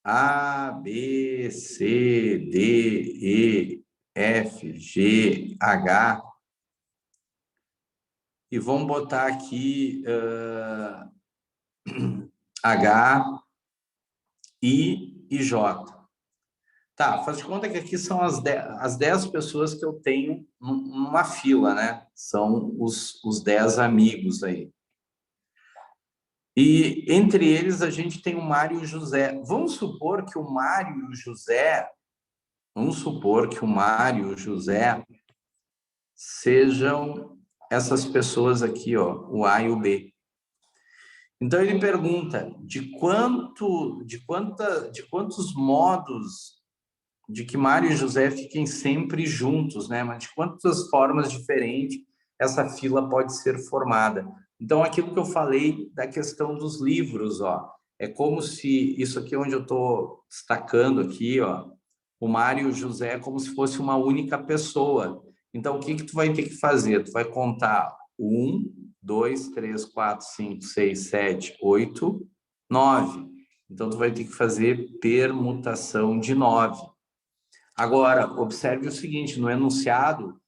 A, B, C, D, E, F, G, H, e vamos botar aqui H, I e J. Tá, faz de conta que aqui são as 10 pessoas que eu tenho numa fila, né? São os 10 amigos aí. E entre eles a gente tem o Mário e o José. Vamos supor que o Mário e o José sejam essas pessoas aqui, ó, o A e o B. Então ele pergunta de quantos modos de que Mário e José fiquem sempre juntos, né? Mas de quantas formas diferentes essa fila pode ser formada. Então, aquilo que eu falei da questão dos livros, ó, é como se isso aqui onde eu estou destacando aqui, ó, o Mário e o José é como se fosse uma única pessoa. Então, o que tu vai ter que fazer? Tu vai contar 1, 2, 3, 4, 5, 6, 7, 8, 9. Então, tu vai ter que fazer permutação de 9. Agora, observe o seguinte, no enunciado,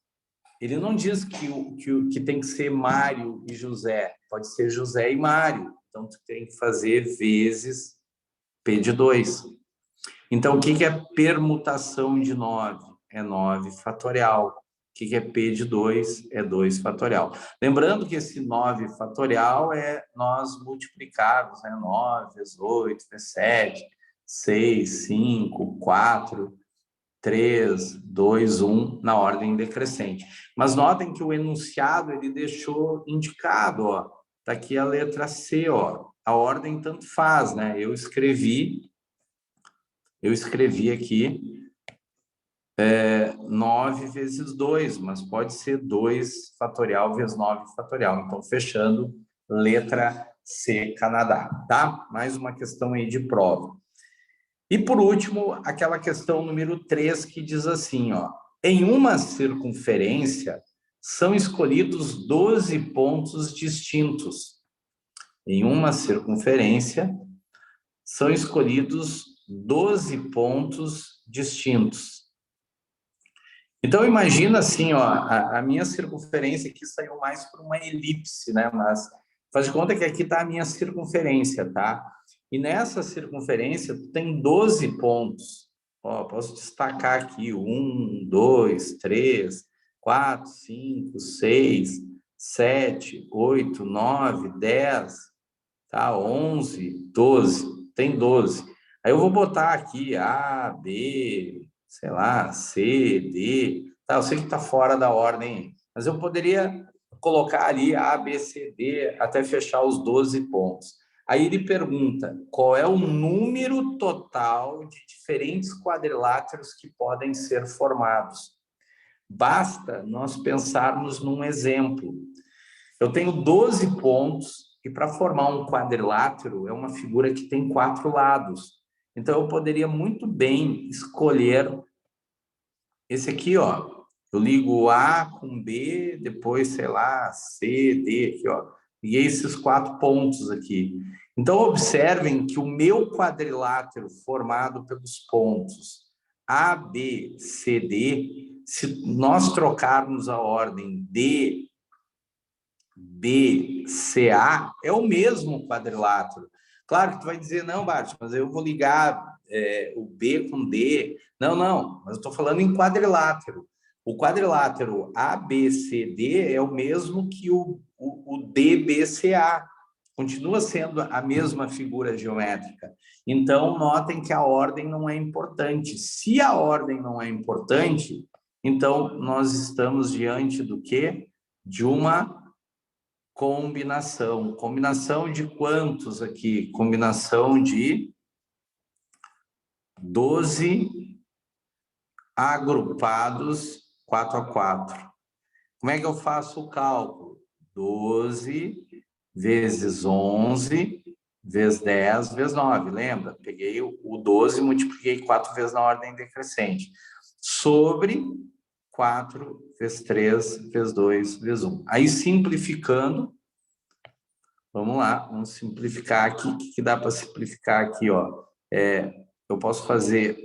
ele não diz que tem que ser Mário e José, pode ser José e Mário. Então, tu tem que fazer vezes P de 2. Então, o que é permutação de 9? É 9 fatorial. O que é P de 2? É 2 fatorial. Lembrando que esse 9 fatorial é nós multiplicarmos, né? 9 vezes 8 vezes 7, 6, 5, 4, 3, 2, 1, na ordem decrescente. Mas notem que o enunciado ele deixou indicado, ó, tá aqui a letra C, ó, a ordem tanto faz, né? Eu escrevi aqui 9 vezes 2, mas pode ser 2 fatorial vezes 9 fatorial. Então, fechando, letra C, Canadá, tá? Mais uma questão aí de prova. E, por último, aquela questão número 3, que diz assim, ó, em uma circunferência são escolhidos 12 pontos distintos. Em uma circunferência são escolhidos 12 pontos distintos. Então, imagina assim, ó, a minha circunferência aqui saiu mais por uma elipse, né? Mas faz de conta que aqui está a minha circunferência, tá? E nessa circunferência tem 12 pontos. Ó, posso destacar aqui 1, 2, 3, 4, 5, 6, 7, 8, 9, 10, tá? 11, 12. Tem 12. Aí eu vou botar aqui A, B, sei lá, C, D, tá, eu sei que está fora da ordem, mas eu poderia colocar ali A, B, C, D até fechar os 12 pontos. Aí ele pergunta qual é o número total de diferentes quadriláteros que podem ser formados. Basta nós pensarmos num exemplo. Eu tenho 12 pontos e para formar um quadrilátero é uma figura que tem 4 lados. Então, eu poderia muito bem escolher esse aqui, ó. Eu ligo A com B, depois, sei lá, C, D, aqui, ó. E esses 4 pontos aqui. Então, observem que o meu quadrilátero formado pelos pontos A, B, C, D, se nós trocarmos a ordem D, B, C, A, é o mesmo quadrilátero. Claro que tu vai dizer, não, Bart, mas eu vou ligar o B com D. Não, mas eu estou falando em quadrilátero. O quadrilátero ABCD é o mesmo que o DBCA. Continua sendo a mesma figura geométrica. Então, notem que a ordem não é importante. Se a ordem não é importante, então nós estamos diante do quê? De uma combinação. Combinação de quantos aqui? Combinação de 12 agrupados 4 a 4. Como é que eu faço o cálculo? 12 vezes 11 vezes 10 vezes 9. Lembra? Peguei o 12 e multipliquei 4 vezes na ordem decrescente. Sobre 4 vezes 3 vezes 2 vezes 1. Aí, simplificando, vamos lá, vamos simplificar aqui. O que dá para simplificar aqui, ó? Eu posso fazer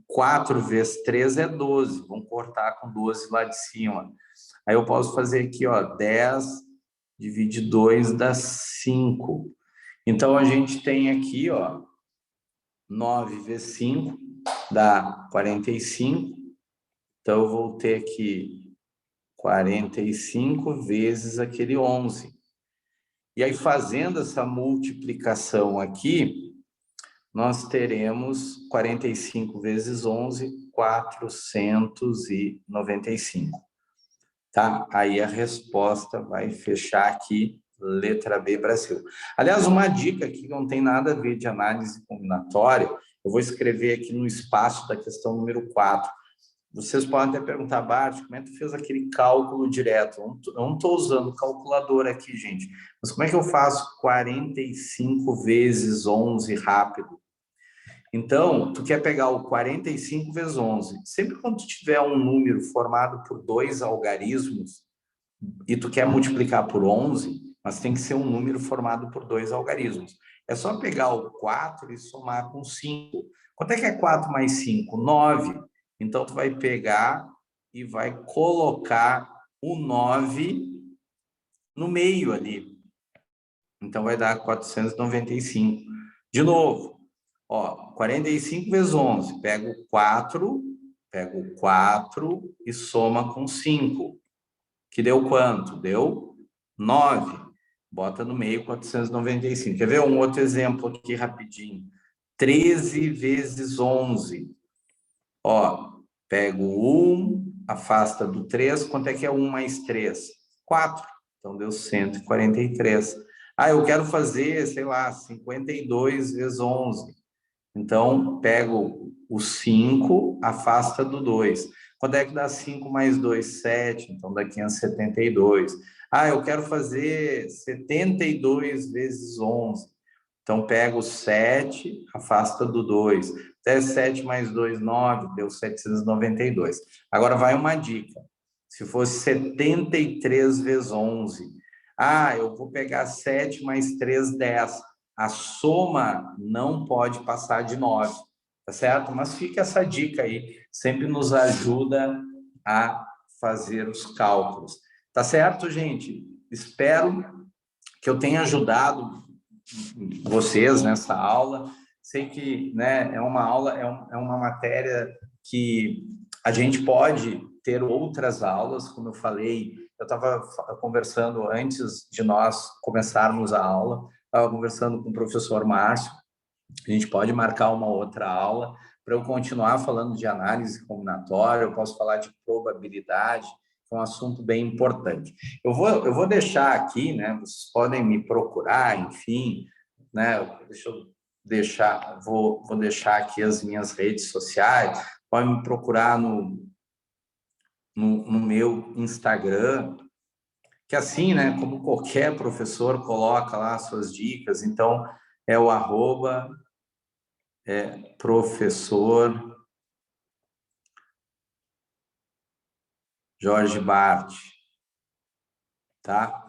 4 vezes 3 é 12. Vamos cortar com 12 lá de cima. Aí eu posso fazer aqui, ó, 10 divide 2 dá 5. Então, a gente tem aqui, ó, 9 vezes 5 dá 45. Então, eu vou ter aqui 45 vezes aquele 11. E aí, fazendo essa multiplicação aqui, nós teremos 45 vezes 11, 495. Tá? Aí a resposta vai fechar aqui, letra B, Brasil. Aliás, uma dica aqui que não tem nada a ver de análise combinatória, eu vou escrever aqui no espaço da questão número 4. Vocês podem até perguntar, Bart, como é que tu fez aquele cálculo direto? Eu não estou usando calculadora aqui, gente. Mas como é que eu faço 45 vezes 11 rápido? Então, tu quer pegar o 45 vezes 11. Sempre quando tu tiver um número formado por 2 algarismos e tu quer multiplicar por 11, mas tem que ser um número formado por 2 algarismos. É só pegar o 4 e somar com 5. Quanto é que é 4 mais 5? 9. Então, tu vai pegar e vai colocar o 9 no meio ali. Então, vai dar 495. De novo, ó, 45 vezes 11. Pega o 4 e soma com 5. Que deu quanto? Deu 9. Bota no meio 495. Quer ver um outro exemplo aqui rapidinho? 13 vezes 11. Ó, Pego 1, afasta do 3. Quanto é que é 1 mais 3? 4. Então, deu 143. Ah, eu quero fazer, sei lá, 52 vezes 11. Então, pego o 5, afasta do 2. Quanto é que dá 5 mais 2? 7. Então, dá 572. Ah, eu quero fazer 72 vezes 11. Então, pego o 7, afasta do 2. Até 7 mais 2, 9. Deu 792. Agora, vai uma dica. Se fosse 73 vezes 11. Ah, eu vou pegar 7 mais 3, 10. A soma não pode passar de 9, tá certo? Mas fica essa dica aí, sempre nos ajuda a fazer os cálculos. Tá certo, gente? Espero que eu tenha ajudado vocês nessa aula. Sei que, né, é uma aula, é uma matéria que a gente pode ter outras aulas, como eu falei. Eu estava conversando antes de nós começarmos a aula, estava conversando com o professor Márcio. A gente pode marcar uma outra aula para eu continuar falando de análise combinatória. Eu posso falar de probabilidade, que é um assunto bem importante. Eu vou deixar aqui, né? Vocês podem me procurar, enfim, né? Vou deixar aqui as minhas redes sociais. Podem me procurar no meu Instagram, que assim, né, como qualquer professor coloca lá suas dicas, então é o @professor Jorge Bart, tá?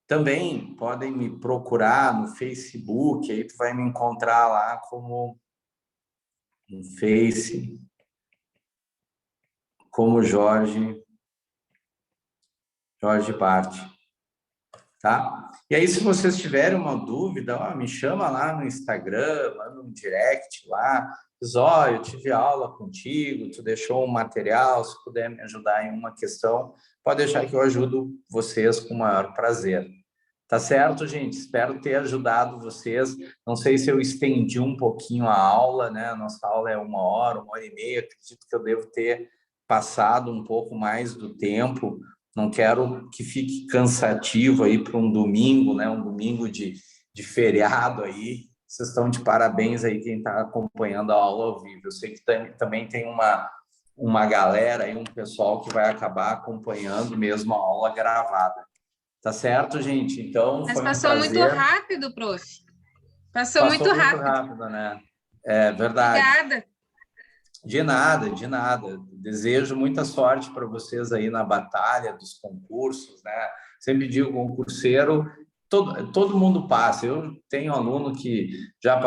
Também podem me procurar no Facebook, aí tu vai me encontrar lá como no Face, como Jorge Bart, tá? E aí, se vocês tiverem uma dúvida, ó, me chama lá no Instagram, manda um direct lá, diz, ó, eu tive aula contigo, tu deixou um material, se puder me ajudar em uma questão, pode deixar que eu ajudo vocês com o maior prazer. Tá certo, gente? Espero ter ajudado vocês. Não sei se eu estendi um pouquinho a aula, né? A nossa aula é 1 hora, 1 hora e meia. Acredito que eu devo ter passado um pouco mais do tempo. Não quero que fique cansativo aí para um domingo, né? Um domingo de feriado aí. Vocês estão de parabéns aí quem está acompanhando a aula ao vivo. Eu sei que também tem uma galera aí, um pessoal que vai acabar acompanhando mesmo a aula gravada. Tá certo, gente? Então, Mas foi um passou muito prazer. rápido, prof. Passou Passou muito muito rápido. rápido, né? É verdade. Obrigada. De nada, de nada. Desejo muita sorte para vocês aí na batalha dos concursos, né? Sempre digo, concurseiro, todo mundo passa. Eu tenho aluno que já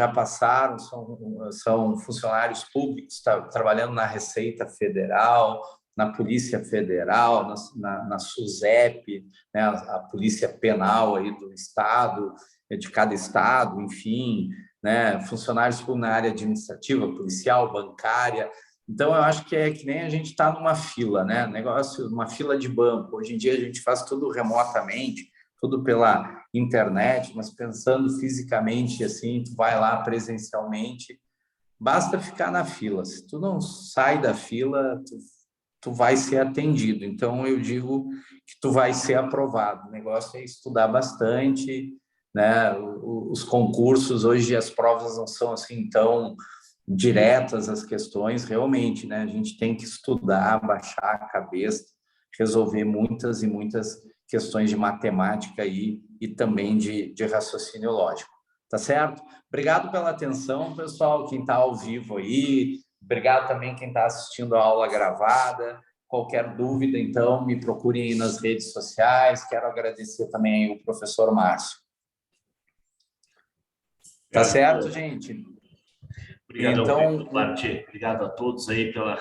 passaram, são funcionários públicos, trabalhando na Receita Federal, na Polícia Federal, na SUSEP, né? A Polícia Penal aí do Estado, de cada estado, enfim, né? Funcionários na área administrativa, policial, bancária. Então, eu acho que é que nem a gente está numa fila, né? Negócio, uma fila de banco. Hoje em dia, a gente faz tudo remotamente, tudo pela internet, mas pensando fisicamente, assim, tu vai lá presencialmente, basta ficar na fila. Se tu não sai da fila, tu vai ser atendido. Então, eu digo que tu vai ser aprovado. O negócio é estudar bastante, né? Os concursos, hoje as provas não são assim tão diretas, as questões, realmente, né? A gente tem que estudar, baixar a cabeça, resolver muitas e muitas questões de matemática aí e também de raciocínio lógico. Tá certo? Obrigado pela atenção, pessoal, quem está ao vivo aí. Obrigado também quem está assistindo a aula gravada. Qualquer dúvida, então, me procurem aí nas redes sociais. Quero agradecer também ao professor Márcio. Tá certo, gente? Obrigado, então, Bart. Obrigado a todos aí pela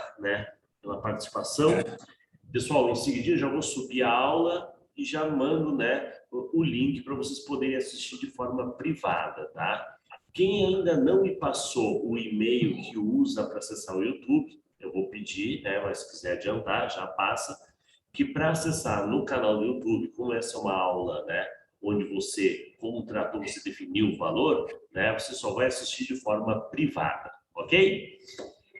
participação. Pessoal, em seguida já vou subir a aula e já mando, né, o link para vocês poderem assistir de forma privada, tá? Quem ainda não me passou o e-mail que usa para acessar o YouTube, eu vou pedir, né, mas se quiser adiantar, já passa, que para acessar no canal do YouTube, como essa é uma aula, né, onde você contratou, você definiu o valor, né, você só vai assistir de forma privada, ok?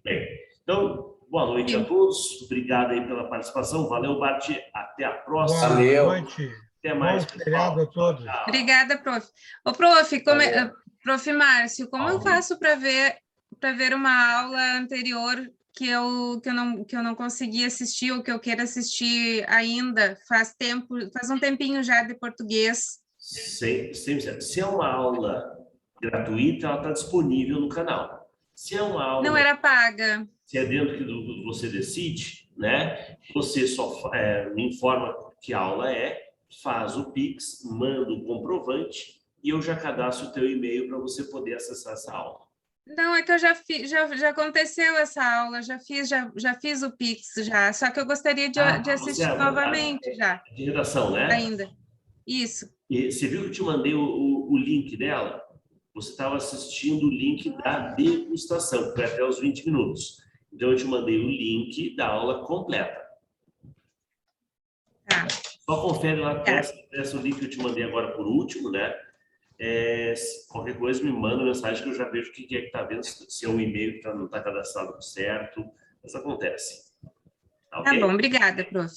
Bem, então, Boa noite a todos. Obrigado aí pela participação. Valeu, Bart. Até a próxima. Valeu. Boa noite. Até mais, Bom feriado a todos. Tchau. Obrigada, prof. Ô, prof, Valeu. prof. Márcio, como eu Valeu. faço para ver uma aula anterior que eu não consegui assistir ou que eu queira assistir ainda? Faz um tempinho já de português. Se é uma aula gratuita, ela está disponível no canal. Se é uma aula... Não era paga. Se é dentro do você decide, né? Você só me informa que aula é, faz o Pix, manda o comprovante e eu já cadastro o teu e-mail para você poder acessar essa aula. Não, é que eu já aconteceu essa aula, já fiz o Pix já, só que eu gostaria de assistir novamente já. De redação, né? Ainda. Isso. E você viu que eu te mandei o link dela? Você estava assistindo o link da degustação, que foi até os 20 minutos. Então, eu te mandei o link da aula completa. Tá. Só confere lá, esse link que eu te mandei agora por último, né? Qualquer coisa, me manda mensagem que eu já vejo o que é que está vendo, se é um e-mail que não está cadastrado certo. Isso acontece. Tá, okay? Tá bom, obrigada, prof.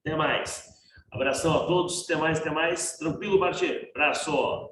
Até mais. Abração a todos. Até mais. Tranquilo, Bart? Abraço.